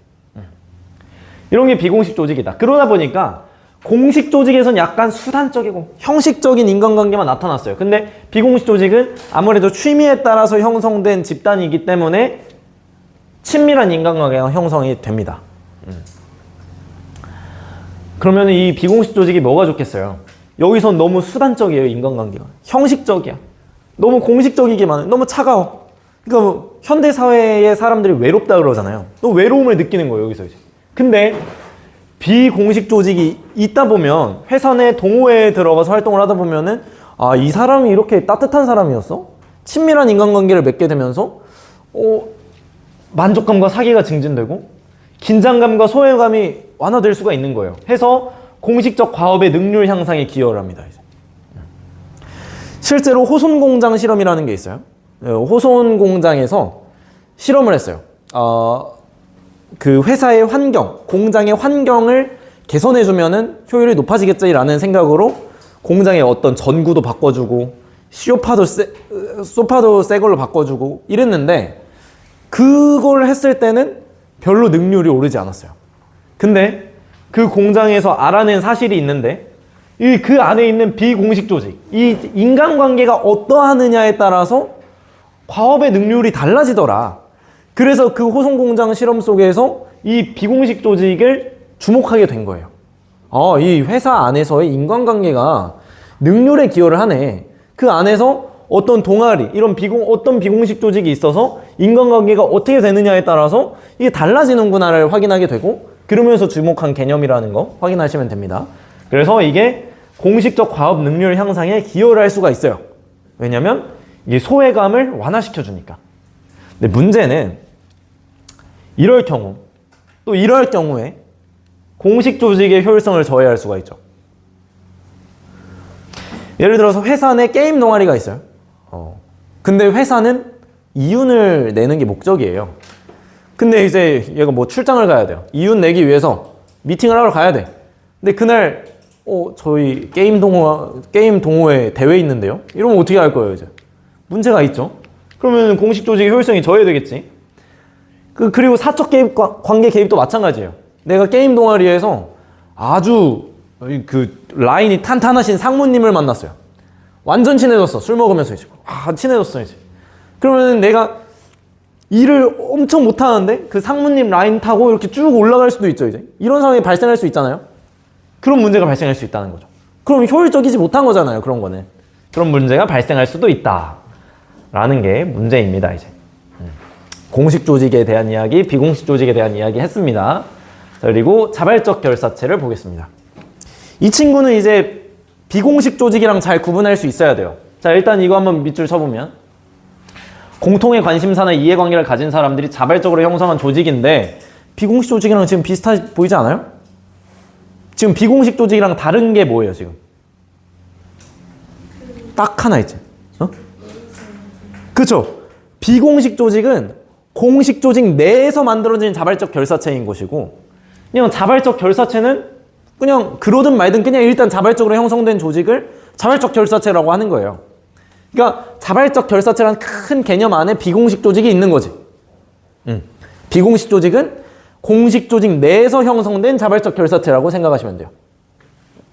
이런 게 비공식 조직이다. 그러다 보니까 공식 조직에선 약간 수단적이고 형식적인 인간관계만 나타났어요. 근데 비공식 조직은 아무래도 취미에 따라서 형성된 집단이기 때문에 친밀한 인간관계가 형성이 됩니다. 그러면 이 비공식 조직이 뭐가 좋겠어요? 여기선 너무 수단적이에요, 인간관계가. 형식적이야. 너무 공식적이기만 해. 너무 차가워. 그러니까 뭐 현대 사회의 사람들이 외롭다 그러잖아요. 또 외로움을 느끼는 거예요, 여기서 이제. 근데 비공식 조직이 있다 보면 회사 내 동호회에 들어가서 활동을 하다 보면은 아, 이 사람이 이렇게 따뜻한 사람이었어? 친밀한 인간관계를 맺게 되면서 만족감과 사기가 증진되고 긴장감과 소외감이 완화될 수가 있는 거예요. 해서 공식적 과업의 능률 향상에 기여를 합니다. 이제. 실제로 호손 공장 실험이라는 게 있어요. 호손 공장에서 실험을 했어요. 그 회사의 환경, 공장의 환경을 개선해주면은 효율이 높아지겠지라는 생각으로 공장의 어떤 전구도 바꿔주고 소파도 새 걸로 바꿔주고 이랬는데 그걸 했을 때는 별로 능률이 오르지 않았어요. 근데 그 공장에서 알아낸 사실이 있는데 그 안에 있는 비공식 조직, 이 인간관계가 어떠하느냐에 따라서 과업의 능률이 달라지더라. 그래서 그 호송공장 실험 속에서 이 비공식 조직을 주목하게 된 거예요. 이 회사 안에서의 인간관계가 능률에 기여를 하네. 그 안에서 어떤 동아리, 어떤 비공식 조직이 있어서 인간관계가 어떻게 되느냐에 따라서 이게 달라지는구나를 확인하게 되고, 그러면서 주목한 개념이라는 거 확인하시면 됩니다. 그래서 이게 공식적 과업 능률 향상에 기여를 할 수가 있어요. 왜냐면 이게 소외감을 완화시켜 주니까. 근데 문제는 이럴 경우에 공식 조직의 효율성을 저해할 수가 있죠. 예를 들어서 회사 내 게임 동아리가 있어요. 근데 회사는 이윤을 내는 게 목적이에요. 근데 이제 얘가 뭐 출장을 가야 돼요. 이윤 내기 위해서 미팅을 하러 가야 돼. 근데 그날 저희 게임 동호회 대회 있는데요. 이러면 어떻게 할 거예요, 이제? 문제가 있죠. 그러면 공식 조직의 효율성이 저해되겠지. 그리고 사적 관계 개입도 마찬가지예요. 내가 게임 동아리에서 아주 그 라인이 탄탄하신 상무님을 만났어요. 완전 친해졌어. 술 먹으면서 이제. 친해졌어, 이제. 그러면 내가 일을 엄청 못하는데 그 상무님 라인 타고 이렇게 쭉 올라갈 수도 있죠, 이제. 이런 상황이 발생할 수 있잖아요. 그런 문제가 발생할 수 있다는 거죠. 그럼 효율적이지 못한 거잖아요, 그런 거는. 그런 문제가 발생할 수도 있다. 라는 게 문제입니다, 이제. 공식 조직에 대한 이야기, 비공식 조직에 대한 이야기 했습니다. 자, 그리고 자발적 결사체를 보겠습니다. 이 친구는 이제 비공식 조직이랑 잘 구분할 수 있어야 돼요. 자, 일단 이거 한번 밑줄 쳐보면 공통의 관심사나 이해관계를 가진 사람들이 자발적으로 형성한 조직인데 비공식 조직이랑 지금 비슷해 보이지 않아요? 지금 비공식 조직이랑 다른 게 뭐예요, 지금? 딱 하나 있지. 그쵸? 비공식 조직은 공식 조직 내에서 만들어진 자발적 결사체인 것이고, 그냥 자발적 결사체는 그냥 그러든 말든 그냥 일단 자발적으로 형성된 조직을 자발적 결사체라고 하는 거예요. 그러니까 자발적 결사체라는 큰 개념 안에 비공식 조직이 있는 거지. 비공식 조직은 공식 조직 내에서 형성된 자발적 결사체라고 생각하시면 돼요.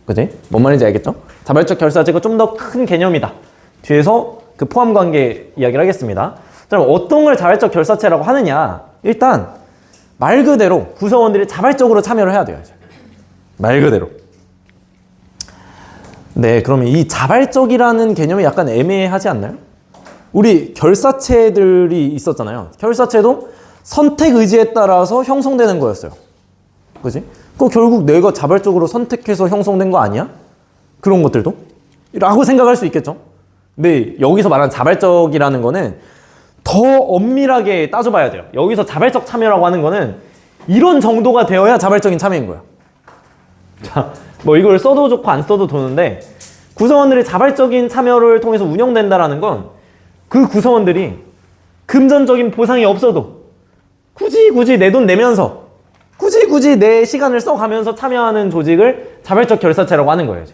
그치? 뭔 말인지 알겠죠? 자발적 결사체가 좀 더 큰 개념이다. 뒤에서 그 포함관계 이야기를 하겠습니다. 그럼 어떤 걸 자발적 결사체라고 하느냐? 일단 말 그대로 구성원들이 자발적으로 참여를 해야 돼요. 말 그대로. 네, 그러면 이 자발적이라는 개념이 약간 애매하지 않나요? 우리 결사체들이 있었잖아요. 결사체도 선택 의지에 따라서 형성되는 거였어요. 그지? 그거 결국 내가 자발적으로 선택해서 형성된 거 아니야? 그런 것들도? 라고 생각할 수 있겠죠? 근데 여기서 말하는 자발적이라는 거는 더 엄밀하게 따져봐야 돼요. 여기서 자발적 참여라고 하는 거는 이런 정도가 되어야 자발적인 참여인 거야. 자, 뭐 이걸 써도 좋고 안 써도 되는데 구성원들이 자발적인 참여를 통해서 운영된다라는 건 그 구성원들이 금전적인 보상이 없어도 굳이 내 돈 내면서 굳이 내 시간을 써가면서 참여하는 조직을 자발적 결사체라고 하는 거예요.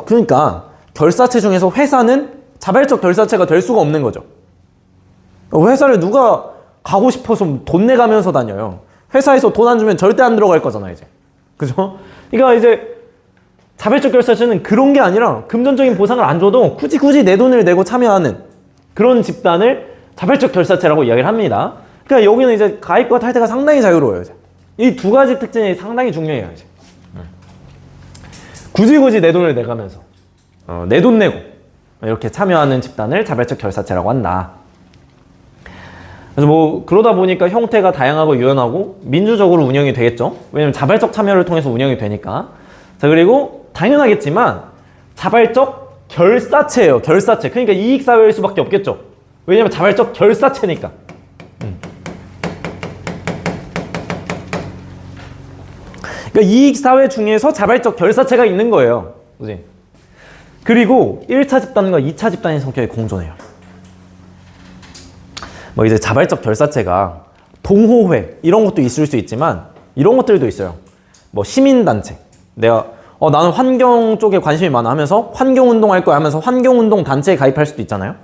그러니까 결사체 중에서 회사는 자발적 결사체가 될 수가 없는 거죠. 회사를 누가 가고 싶어서 돈 내가면서 다녀요. 회사에서 돈 안 주면 절대 안 들어갈 거잖아, 이제. 그죠? 그러니까 이제 자발적 결사체는 그런 게 아니라 금전적인 보상을 안 줘도 굳이 내 돈을 내고 참여하는 그런 집단을 자발적 결사체라고 이야기를 합니다. 그러니까 여기는 이제 가입과 탈퇴가 상당히 자유로워요. 이 두 가지 특징이 상당히 중요해요. 이제. 굳이 내 돈을 내가면서 내 돈 내고 이렇게 참여하는 집단을 자발적 결사체라고 한다. 그래서 뭐 그러다 보니까 형태가 다양하고 유연하고 민주적으로 운영이 되겠죠. 왜냐면 자발적 참여를 통해서 운영이 되니까. 자, 그리고 당연하겠지만 자발적 결사체예요. 결사체. 그러니까 이익사회일 수밖에 없겠죠. 왜냐면 자발적 결사체니까. 그러니까 이익사회 중에서 자발적 결사체가 있는 거예요. 그치? 그리고 1차 집단과 2차 집단의 성격이 공존해요. 뭐 이제 자발적 결사체가 동호회 이런 것도 있을 수 있지만 이런 것들도 있어요. 뭐 시민단체. 내가 나는 환경 쪽에 관심이 많아 하면서 환경운동 할 거야 하면서 환경운동 단체에 가입할 수도 있잖아요.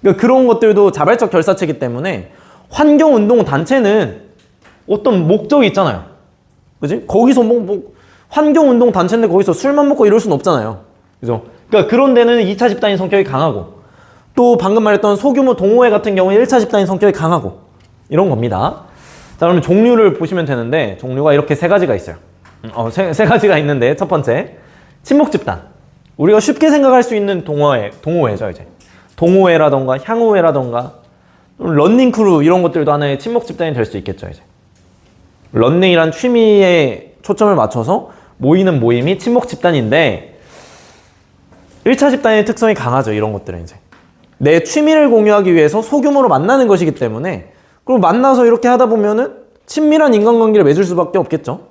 그러니까 그런 것들도 자발적 결사체이기 때문에 환경운동 단체는 어떤 목적이 있잖아요. 그지? 거기서 뭐 환경운동 단체인데 거기서 술만 먹고 이럴 순 없잖아요. 그죠? 그러니까 그런 데는 2차 집단의 성격이 강하고 또 방금 말했던 소규모 동호회 같은 경우에 1차 집단의 성격이 강하고 이런 겁니다. 자, 그러면 종류를 보시면 되는데 종류가 이렇게 세 가지가 있어요. 세 가지가 있는데 첫 번째 친목 집단. 우리가 쉽게 생각할 수 있는 동호회죠. 이제 동호회라던가 향후회라던가 런닝크루 이런 것들도 하나의 친목 집단이 될 수 있겠죠. 이제 런닝이란 취미에 초점을 맞춰서 모이는 모임이 친목 집단인데 1차 집단의 특성이 강하죠. 이런 것들은 이제 내 취미를 공유하기 위해서 소규모로 만나는 것이기 때문에 그리고 만나서 이렇게 하다 보면은 친밀한 인간관계를 맺을 수밖에 없겠죠.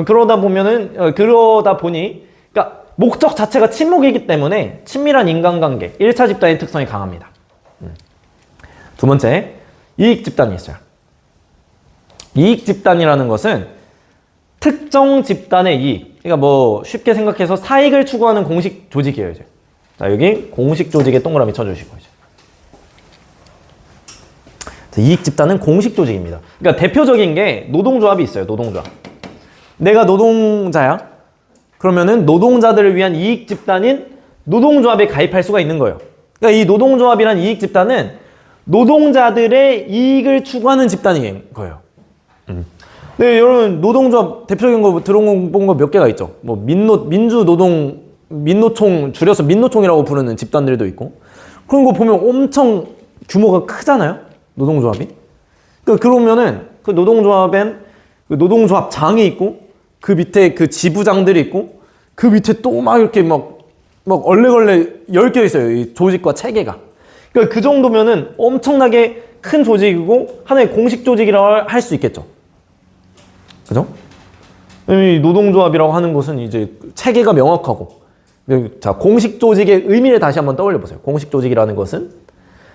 그러다 보니 그러니까 목적 자체가 친목이기 때문에 친밀한 인간관계 1차 집단의 특성이 강합니다. 두 번째 이익 집단이 있어요. 이익 집단이라는 것은 특정 집단의 이익, 그러니까 뭐 쉽게 생각해서 사익을 추구하는 공식 조직이에요. 이제. 자, 여기 공식 조직에 동그라미 쳐주시고 이제. 자, 이익 집단은 공식 조직입니다. 그러니까 대표적인 게 노동조합이 있어요. 노동조합. 내가 노동자야. 그러면은 노동자들을 위한 이익 집단인 노동조합에 가입할 수가 있는 거예요. 그러니까 이 노동조합이란 이익 집단은 노동자들의 이익을 추구하는 집단인 거예요. 네, 여러분 노동조합 대표적인 거 들어본 거 몇 개가 있죠. 뭐 민노총 줄여서 민노총이라고 부르는 집단들도 있고 그런 거 보면 엄청 규모가 크잖아요. 노동조합이. 그러면은 그 노동조합엔 그 노동조합장이 있고 그 밑에 그 지부장들이 있고 그 밑에 또 막 이렇게 막 얼레걸레 엮여 있어요. 이 조직과 체계가. 그러니까 그 정도면은 엄청나게 큰 조직이고 하나의 공식 조직이라고 할 수 있겠죠. 그죠? 이 노동조합이라고 하는 것은 이제 체계가 명확하고 자, 공식 조직의 의미를 다시 한번 떠올려 보세요. 공식 조직이라는 것은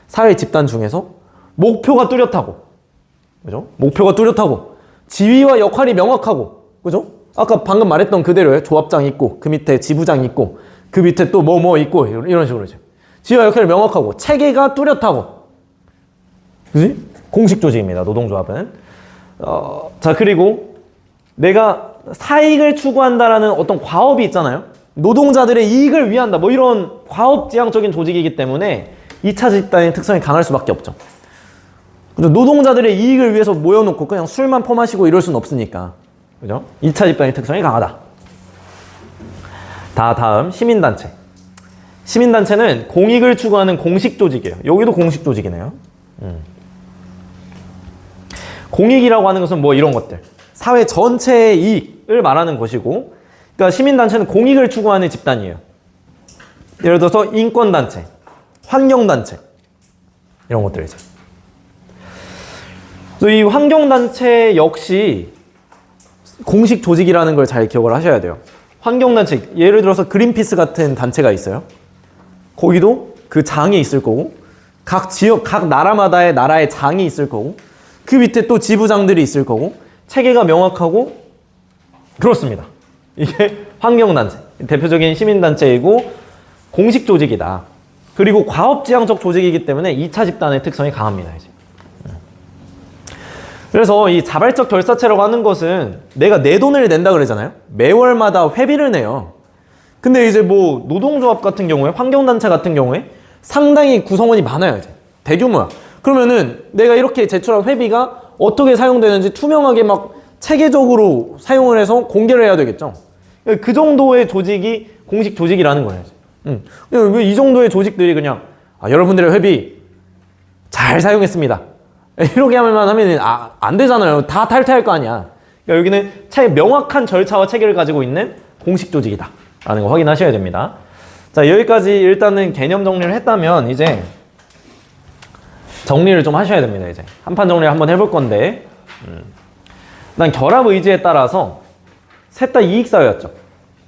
사회 집단 중에서 목표가 뚜렷하고 그죠? 목표가 뚜렷하고 지위와 역할이 명확하고 그죠? 아까 방금 말했던 그대로요. 조합장 있고 그 밑에 지부장 있고 그 밑에 또 뭐 있고 이런 식으로 이제 지위와 역할이 명확하고 체계가 뚜렷하고 그지? 공식 조직입니다. 노동조합은. 자, 그리고 내가 사익을 추구한다라는 어떤 과업이 있잖아요. 노동자들의 이익을 위한다. 뭐 이런 과업지향적인 조직이기 때문에 2차 집단의 특성이 강할 수밖에 없죠. 노동자들의 이익을 위해서 모여놓고 그냥 술만 퍼마시고 이럴 수는 없으니까. 그죠? 2차 집단의 특성이 강하다. 다음 시민단체. 시민단체는 공익을 추구하는 공식 조직이에요. 여기도 공식 조직이네요. 공익이라고 하는 것은 뭐 이런 것들. 사회 전체의 이익을 말하는 것이고, 그러니까 시민단체는 공익을 추구하는 집단이에요. 예를 들어서 인권단체, 환경단체 이런 것들이죠. 그래서 이 환경단체 역시 공식 조직이라는 걸 잘 기억을 하셔야 돼요. 환경단체, 예를 들어서 그린피스 같은 단체가 있어요. 거기도 그 장이 있을 거고 각 지역, 각 나라마다의 나라의 장이 있을 거고 그 밑에 또 지부장들이 있을 거고 체계가 명확하고 그렇습니다. 이게 환경단체, 대표적인 시민단체이고 공식 조직이다. 그리고 과업지향적 조직이기 때문에 2차 집단의 특성이 강합니다. 이제. 그래서 이 자발적 결사체라고 하는 것은 내가 내 돈을 낸다 그러잖아요. 매월마다 회비를 내요. 근데 이제 뭐 노동조합 같은 경우에, 환경단체 같은 경우에 상당히 구성원이 많아요. 이제 대규모야. 그러면은 내가 이렇게 제출한 회비가 어떻게 사용되는지 투명하게 막 체계적으로 사용을 해서 공개를 해야 되겠죠. 그 정도의 조직이 공식 조직이라는 거예요. 이 정도의 조직들이 그냥 여러분들의 회비 잘 사용했습니다. 이렇게 하면 안 되잖아요. 다 탈퇴할 거 아니야. 그러니까 여기는 명확한 절차와 체계를 가지고 있는 공식 조직이다 라는 거 확인하셔야 됩니다. 자, 여기까지 일단은 개념 정리를 했다면 이제 정리를 좀 하셔야 됩니다. 이제 한판 정리를 한번 해볼 건데 일단 결합 의지에 따라서 셋 다 이익사회였죠.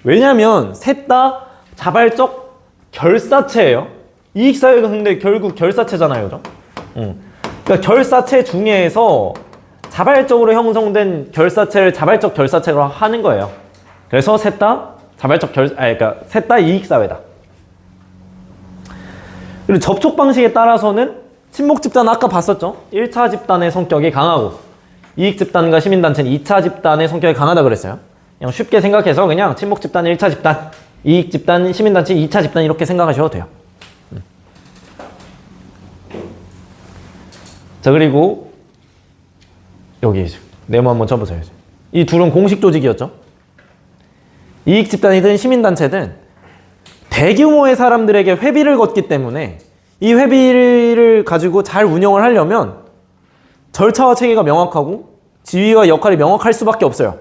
왜냐면 셋 다 자발적 결사체예요. 이익사회가 근데 결국 결사체잖아요. 그죠? 그러니까 결사체 중에서 자발적으로 형성된 결사체를 자발적 결사체로 하는 거예요. 그래서 셋 다 자발적 그러니까 셋 다 이익사회다. 그리고 접촉 방식에 따라서는 친목 집단 아까 봤었죠? 1차 집단의 성격이 강하고 이익 집단과 시민단체는 2차 집단의 성격이 강하다 그랬어요. 그냥 쉽게 생각해서 그냥 친목 집단 1차 집단, 이익 집단, 시민단체 2차 집단 이렇게 생각하셔도 돼요. 자, 그리고 여기 네모 한번 쳐보세요. 이 둘은 공식 조직이었죠. 이익 집단이든 시민단체든 대규모의 사람들에게 회비를 걷기 때문에 이 회비를 가지고 잘 운영을 하려면 절차와 체계가 명확하고 지위와 역할이 명확할 수밖에 없어요.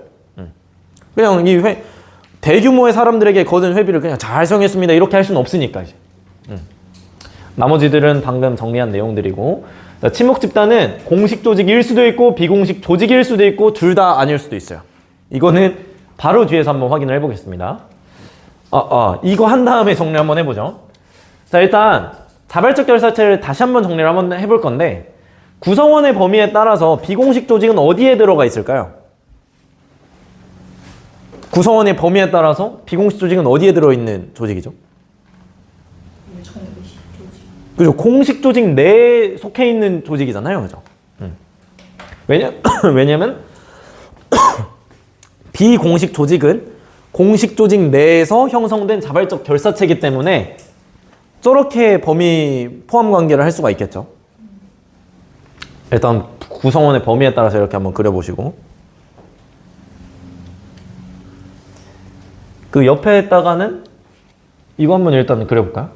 그냥 대규모의 사람들에게 거둔 회비를 그냥 잘 사용했습니다 이렇게 할 수는 없으니까 이제. 나머지들은 방금 정리한 내용들이고, 친목 집단은 공식 조직일 수도 있고 비공식 조직일 수도 있고 둘 다 아닐 수도 있어요. 이거는 바로 뒤에서 한번 확인을 해보겠습니다. 이거 한 다음에 정리 한번 해보죠. 자, 일단 자발적 결사체를 다시 한번 정리를 한번 해볼 건데, 구성원의 범위에 따라서 비공식 조직은 어디에 들어가 있을까요? 구성원의 범위에 따라서 비공식 조직은 어디에 들어있는 조직이죠? 그죠? 공식 조직 내에 속해 있는 조직이잖아요. 그죠? 왜냐면 비공식 조직은 공식 조직 내에서 형성된 자발적 결사체이기 때문에 저렇게 범위 포함 관계를 할 수가 있겠죠. 일단 구성원의 범위에 따라서 이렇게 한번 그려보시고, 그 옆에다가는 이거 한번 일단 그려볼까요?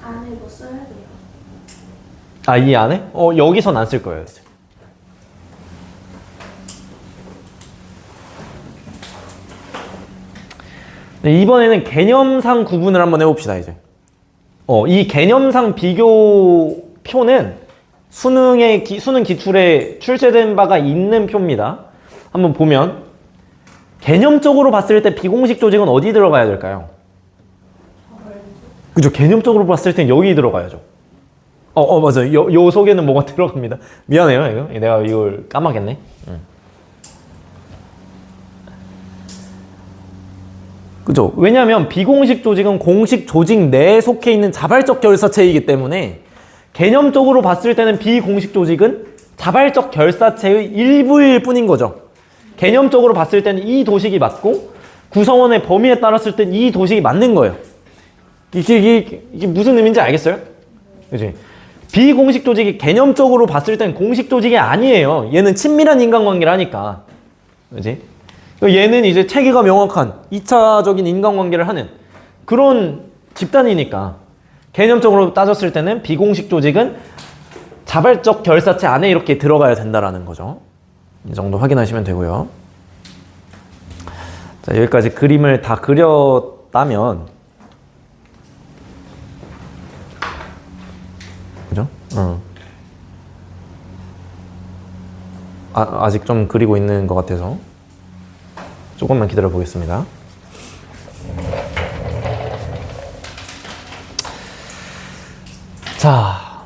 안에 뭐 써야 돼요? 이 안에? 여기선 안 쓸 거예요. 네, 이번에는 개념상 구분을 한번 해봅시다. 이제 이 개념상 비교표는 수능 기출에 출제된 바가 있는 표입니다. 한번 보면 개념적으로 봤을 때 비공식 조직은 어디 들어가야 될까요? 그죠? 개념적으로 봤을 땐 여기 들어가야죠. 맞아요. 요 속에는 뭐가 들어갑니다. 미안해요. 내가 이걸 까먹겠네. 그죠? 왜냐하면 비공식 조직은 공식 조직 내에 속해 있는 자발적 결사체이기 때문에 개념적으로 봤을 때는 비공식 조직은 자발적 결사체의 일부일 뿐인 거죠. 개념적으로 봤을 때는 이 도식이 맞고 구성원의 범위에 따랐을 땐 이 도식이 맞는 거예요. 이게 무슨 의미인지 알겠어요? 그치? 비공식 조직이 개념적으로 봤을 땐 공식 조직이 아니에요. 얘는 친밀한 인간관계를 하니까. 그치? 얘는 이제 체계가 명확한 2차적인 인간관계를 하는 그런 집단이니까 개념적으로 따졌을 때는 비공식 조직은 자발적 결사체 안에 이렇게 들어가야 된다라는 거죠. 이 정도 확인하시면 되고요. 자, 여기까지 그림을 다 그렸다면, 그죠? 아직 좀 그리고 있는 것 같아서 조금만 기다려 보겠습니다. 자,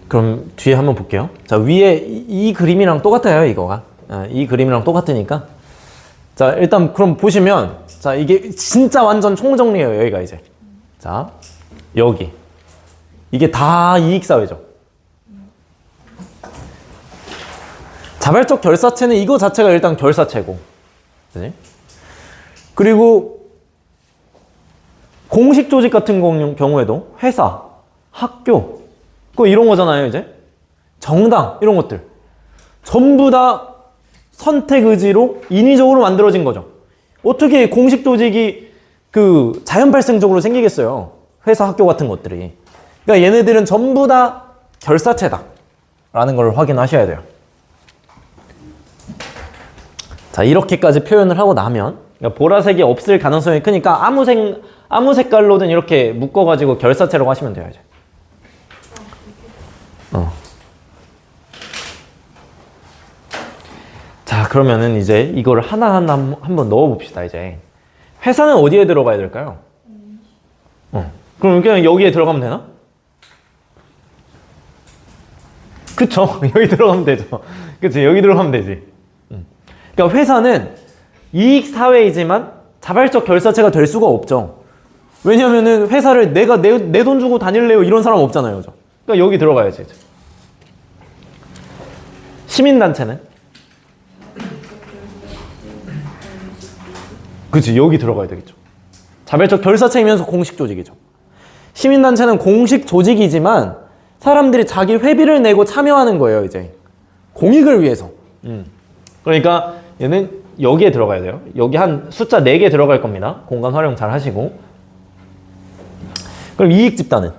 그럼 뒤에 한번 볼게요. 자, 위에 이 그림이랑 똑같아요, 이거가. 이 그림이랑 똑같으니까. 자, 일단 그럼 보시면, 자, 이게 진짜 완전 총정리예요, 여기가 이제. 자, 여기. 이게 다 이익사회죠. 자발적 결사체는 이거 자체가 일단 결사체고, 그치? 그리고 공식 조직 같은 경우에도 회사, 학교, 이런 거잖아요, 이제. 정당, 이런 것들. 전부 다 선택 의지로 인위적으로 만들어진 거죠. 어떻게 공식 조직이 자연 발생적으로 생기겠어요? 회사, 학교 같은 것들이. 그러니까 얘네들은 전부 다 결사체다. 라는 걸 확인하셔야 돼요. 자, 이렇게까지 표현을 하고 나면, 그러니까 보라색이 없을 가능성이 크니까 아무 색깔로든 이렇게 묶어가지고 결사체라고 하시면 돼요, 이제. 자, 그러면은 이제 이걸 하나하나 한번 넣어봅시다, 이제. 회사는 어디에 들어가야 될까요? 그럼 그냥 여기에 들어가면 되나? 그쵸? 여기 들어가면 되죠. 그치? 여기 들어가면 되지. 그러니까 회사는 이익사회이지만 자발적 결사체가 될 수가 없죠. 왜냐면은 회사를 내가 내 돈 주고 다닐래요? 이런 사람 없잖아요. 그죠? 그러니까 여기 들어가야지. 이제. 시민단체는? 그치, 여기 들어가야 되겠죠. 자발적 결사체이면서 공식 조직이죠. 시민단체는 공식 조직이지만 사람들이 자기 회비를 내고 참여하는 거예요, 이제. 공익을 위해서. 그러니까 얘는 여기에 들어가야 돼요. 여기 한 숫자 4개 들어갈 겁니다. 공간 활용 잘 하시고. 그럼 이익 집단은?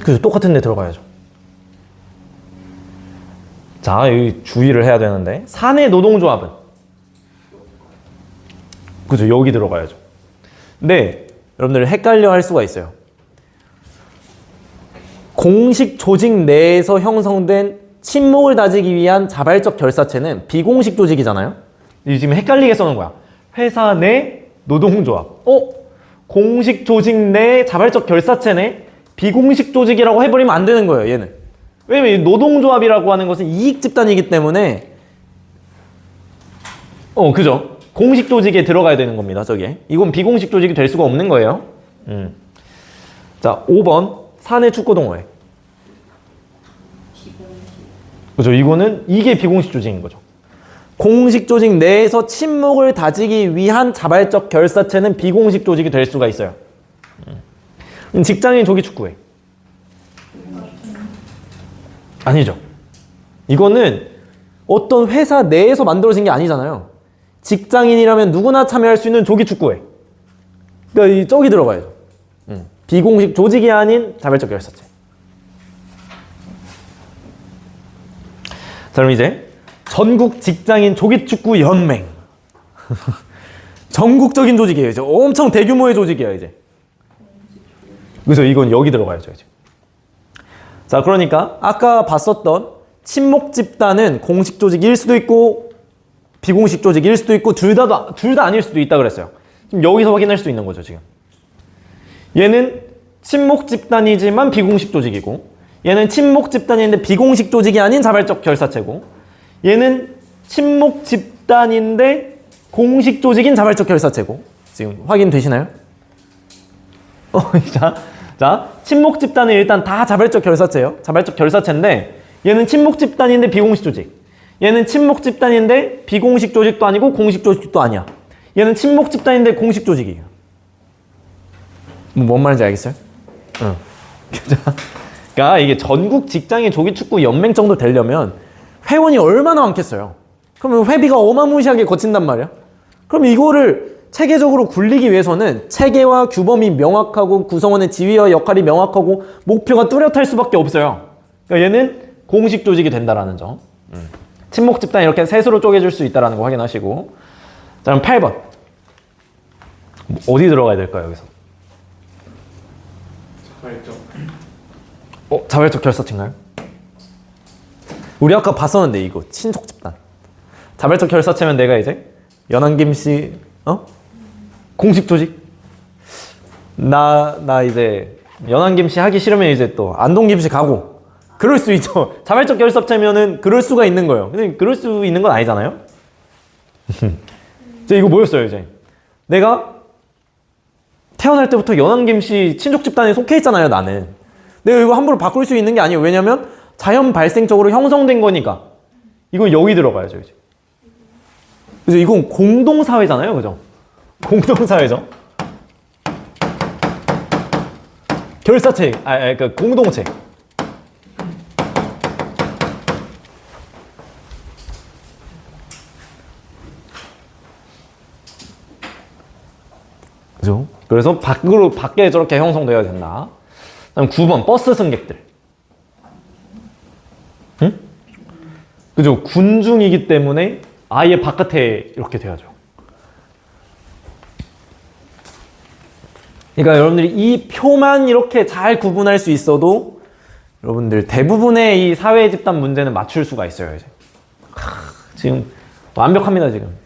그래서 똑같은 데 들어가야죠. 자, 여기 주의를 해야 되는데 사내 노동조합은? 그죠, 여기 들어가야죠. 근데 여러분들 헷갈려 할 수가 있어요. 공식 조직 내에서 형성된 친목을 다지기 위한 자발적 결사체는 비공식 조직이잖아요. 지금 헷갈리게 써놓은 거야. 회사 내 노동조합. 공식 조직 내 자발적 결사체네? 비공식 조직이라고 해버리면 안 되는 거예요, 얘는. 왜냐면 노동조합이라고 하는 것은 이익 집단이기 때문에 그죠? 공식 조직에 들어가야 되는 겁니다, 저게. 이건 비공식 조직이 될 수가 없는 거예요. 자, 5번 사내 축구동호회. 그죠? 이게 비공식 조직인 거죠. 공식 조직 내에서 친목을 다지기 위한 자발적 결사체는 비공식 조직이 될 수가 있어요. 직장인 조기 축구회. 아니죠. 이거는 어떤 회사 내에서 만들어진 게 아니잖아요. 직장인이라면 누구나 참여할 수 있는 조기 축구회. 그러니까 저기 들어가야죠. 비공식 조직이 아닌 자발적 결사체. 자, 그럼 이제 전국 직장인 조기축구 연맹. 전국적인 조직이에요. 이제 엄청 대규모의 조직이에요, 이제. 그래서 이건 여기 들어가야죠, 이제. 자, 그러니까 아까 봤었던 친목 집단은 공식 조직일 수도 있고 비공식 조직일 수도 있고 둘 다 아닐 수도 있다 그랬어요. 지금 여기서 확인할 수 있는 거죠, 지금. 얘는 친목 집단이지만 비공식 조직이고, 얘는 친목 집단인데 비공식 조직이 아닌 자발적 결사체고, 얘는 친목 집단인데 공식 조직인 자발적 결사체고. 지금 확인되시나요? 자, 친목 집단은 일단 다 자발적 결사체예요. 자발적 결사체인데 얘는 친목 집단인데 비공식 조직. 얘는 친목 집단인데 비공식 조직도 아니고 공식 조직도 아니야. 얘는 친목 집단인데 공식 조직이에요. 뭔 말인지 알겠어요? 응. 그러니까 이게 전국 직장인 조기축구 연맹 정도 되려면 회원이 얼마나 많겠어요? 그러면 회비가 어마무시하게 거친단 말이야. 그럼 이거를 체계적으로 굴리기 위해서는 체계와 규범이 명확하고 구성원의 지위와 역할이 명확하고 목표가 뚜렷할 수밖에 없어요. 그러니까 얘는 공식 조직이 된다라는 점. 친목 집단 이렇게 셋으로 쪼개줄 수 있다는 거 확인하시고. 자, 그럼 8번. 어디 들어가야 될까요, 여기서? 자발적 결사체인가요? 우리 아까 봤었는데 이거 친족 집단. 자발적 결사체면 내가 이제 연한김씨 공식 조직. 나 이제 연한김씨 하기 싫으면 이제 또 안동김씨 가고 그럴 수 있죠. 자발적 결사체면은 그럴 수가 있는 거예요. 근데 그럴 수 있는 건 아니잖아요. 이제 이거 뭐였어요, 이제? 내가 태어날 때부터 연한김씨 친족 집단에 속해 있잖아요, 나는. 내가 이거 함부로 바꿀 수 있는 게 아니에요. 왜냐면 자연 발생적으로 형성된 거니까 이건 여기 들어가야죠. 이제. 그죠? 이건 공동사회잖아요. 그죠? 공동사회죠. 결사체, 그러니까 공동체. 그죠? 그래서 밖에 저렇게 형성되어야 된다. 다음 9번, 버스 승객들. 응? 그죠? 군중이기 때문에 아예 바깥에 이렇게 돼야죠. 그러니까 여러분들이 이 표만 이렇게 잘 구분할 수 있어도 여러분들 대부분의 이 사회 집단 문제는 맞출 수가 있어요. 이제. 지금 완벽합니다, 지금.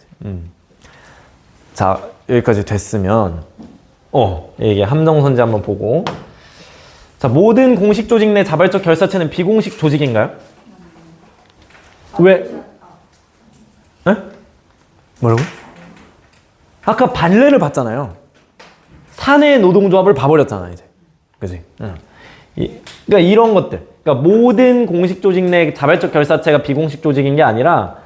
자, 여기까지 됐으면 이게 함정선지 한번 보고. 자, 모든 공식 조직 내 자발적 결사체는 비공식 조직인가요? 왜? 에? 뭐라고? 아까 반례를 봤잖아요. 사내 노동조합을 봐버렸잖아, 이제. 그지? 응. 그러니까 이런 것들. 그러니까 모든 공식 조직 내 자발적 결사체가 비공식 조직인 게 아니라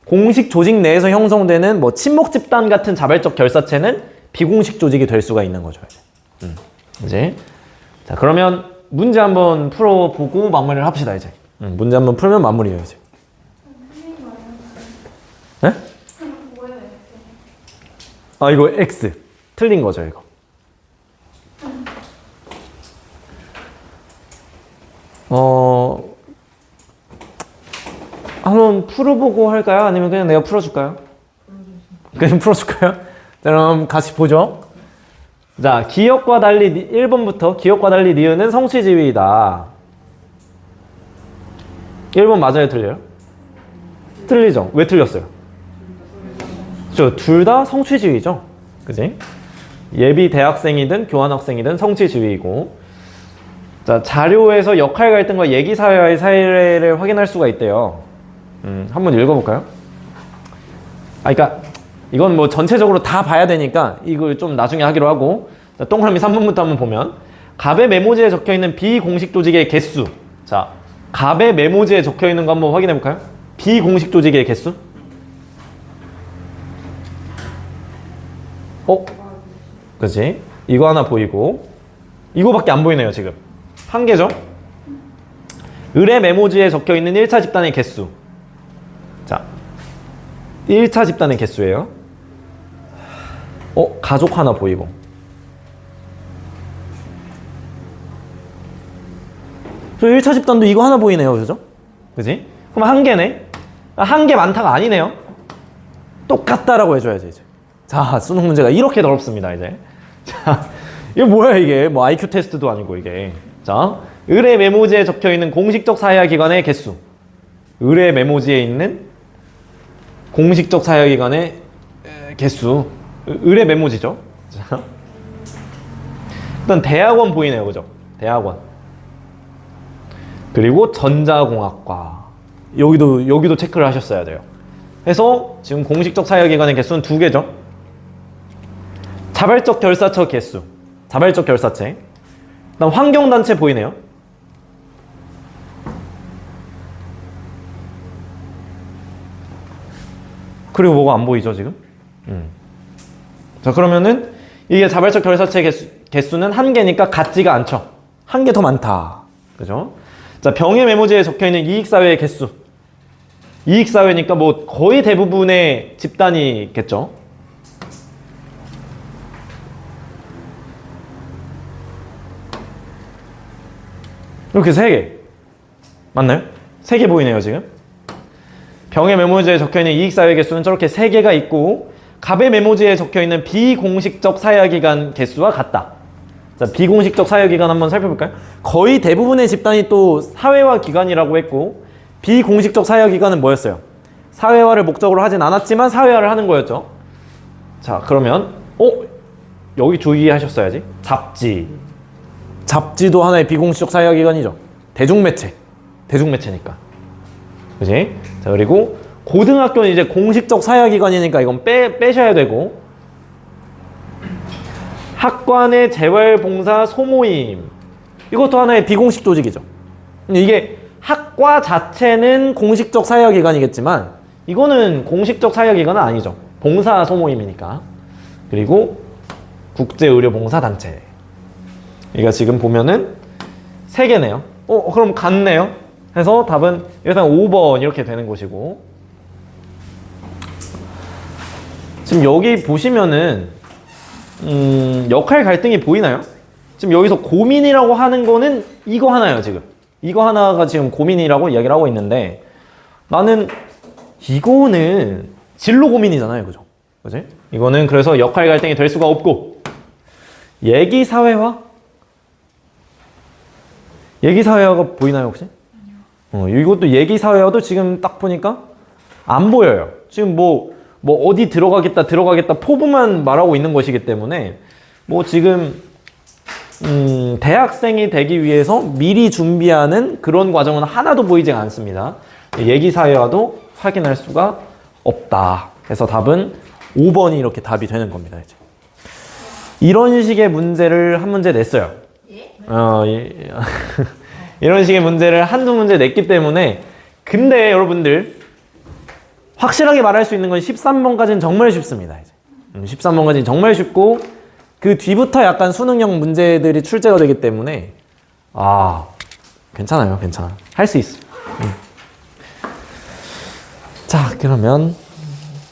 공식 조직 내에서 형성되는 뭐 친목 집단 같은 자발적 결사체는 비공식 조직이 될 수가 있는 거죠, 이제. 이제. 자, 그러면 문제 한번 풀어보고 마무리를 합시다, 이제. 문제 한번 풀면 마무리해요, 이제. 네? 아, 이거 X. 틀린 거죠, 이거. 한번 풀어보고 할까요? 아니면 그냥 내가 풀어줄까요? 그냥 풀어줄까요? 자, 그럼 같이 보죠. 자, 기역과 달리 1번부터 기역과 달리 니은은 성취지위이다. 1번 맞아요, 틀려요? 틀리죠? 왜 틀렸어요? 둘 다 성취지위죠. 그지? 예비 대학생이든 교환학생이든 성취지위이고. 자, 자료에서 역할 갈등과 얘기사회와의 사례를 확인할 수가 있대요. 한번 읽어볼까요? 그러니까 이건 뭐 전체적으로 다 봐야 되니까 이걸 좀 나중에 하기로 하고. 자, 동그라미 3번부터 한번 보면 갑의 메모지에 적혀있는 비공식 조직의 개수. 자, 갑의 메모지에 적혀있는 거 한번 확인해볼까요? 비공식 조직의 개수. 그치? 이거 하나 보이고 이거밖에 안 보이네요, 지금. 한 개죠? 을의 메모지에 적혀있는 1차 집단의 개수. 자, 1차 집단의 개수예요. 가족 하나 보이고. 저 1차 집단도 이거 하나 보이네요, 그죠? 그지? 그럼 한 개네? 한 개 많다가 아니네요. 똑같다라고 해줘야지, 이제. 자, 수능 문제가 이렇게 넓습니다, 이제. 자, 이게 뭐야, 이게. 뭐 IQ 테스트도 아니고, 이게. 자, 을의 메모지에 적혀있는 공식적 사회화기관의 개수. 을의 메모지에 있는 공식적 사회화기관의 개수. 을의 메모지죠. 자, 일단 대학원 보이네요, 그죠? 대학원. 그리고 전자공학과. 여기도 체크를 하셨어야 돼요. 그래서 지금 공식적 사회화기관의 개수는 2개죠. 자발적 결사처 개수. 자발적 결사체. 그다음 환경단체 보이네요. 그리고 뭐가 안 보이죠, 지금? 자, 그러면은 이게 자발적 결사체 개수는 1개니까 같지가 않죠. 1개 더 많다. 그죠? 자, 병의 메모지에 적혀있는 이익사회의 개수. 이익사회니까 뭐 거의 대부분의 집단이겠죠. 이렇게 3개. 맞나요? 3개 보이네요, 지금. 병의 메모지에 적혀있는 이익사회 개수는 저렇게 3개가 있고, 갑의 메모지에 적혀있는 비공식적 사회화기관 개수와 같다. 자, 비공식적 사회화기관 한번 살펴볼까요? 거의 대부분의 집단이 또 사회화 기관이라고 했고, 비공식적 사회화기관은 뭐였어요? 사회화를 목적으로 하진 않았지만 사회화를 하는 거였죠. 자, 그러면 여기 주의하셨어야지. 잡지. 잡지도 하나의 비공식적 사회화기관이죠. 대중매체니까. 그지? 자, 그리고 고등학교는 이제 공식적 사회화기관이니까 이건 빼셔야 되고, 학관의 재활봉사 소모임, 이것도 하나의 비공식 조직이죠. 근데 이게 학과 자체는 공식적 사회화기관이겠지만 이거는 공식적 사회화기관은 아니죠. 봉사 소모임이니까. 그리고 국제의료봉사단체. 그러니까 지금 보면은 3개네요. 그럼 같네요. 해서 답은 일단 5번 이렇게 되는 것이고, 지금 여기 보시면은 역할 갈등이 보이나요? 지금 여기서 고민이라고 하는 거는 이거 하나예요. 지금 이거 하나가 지금 고민이라고 이야기를 하고 있는데, 나는 이거는 진로 고민이잖아요. 그죠? 그지? 이거는 그래서 역할 갈등이 될 수가 없고, 얘기 사회화? 얘기 사회화가 보이나요, 혹시? 이것도 얘기 사회화도 지금 딱 보니까 안 보여요. 지금 뭐 어디 들어가겠다 포부만 말하고 있는 것이기 때문에, 뭐 지금 대학생이 되기 위해서 미리 준비하는 그런 과정은 하나도 보이지 않습니다. 얘기 사회화도 확인할 수가 없다. 그래서 답은 5번이 이렇게 답이 되는 겁니다. 이제. 이런 식의 문제를 한 문제 냈어요. 이런 식의 문제를 한두 문제 냈기 때문에, 근데 여러분들 확실하게 말할 수 있는 건 13번까지는 정말 쉽습니다. 이제. 13번까지는 정말 쉽고, 그 뒤부터 약간 수능형 문제들이 출제가 되기 때문에 괜찮아요. 할 수 있어. 자, 그러면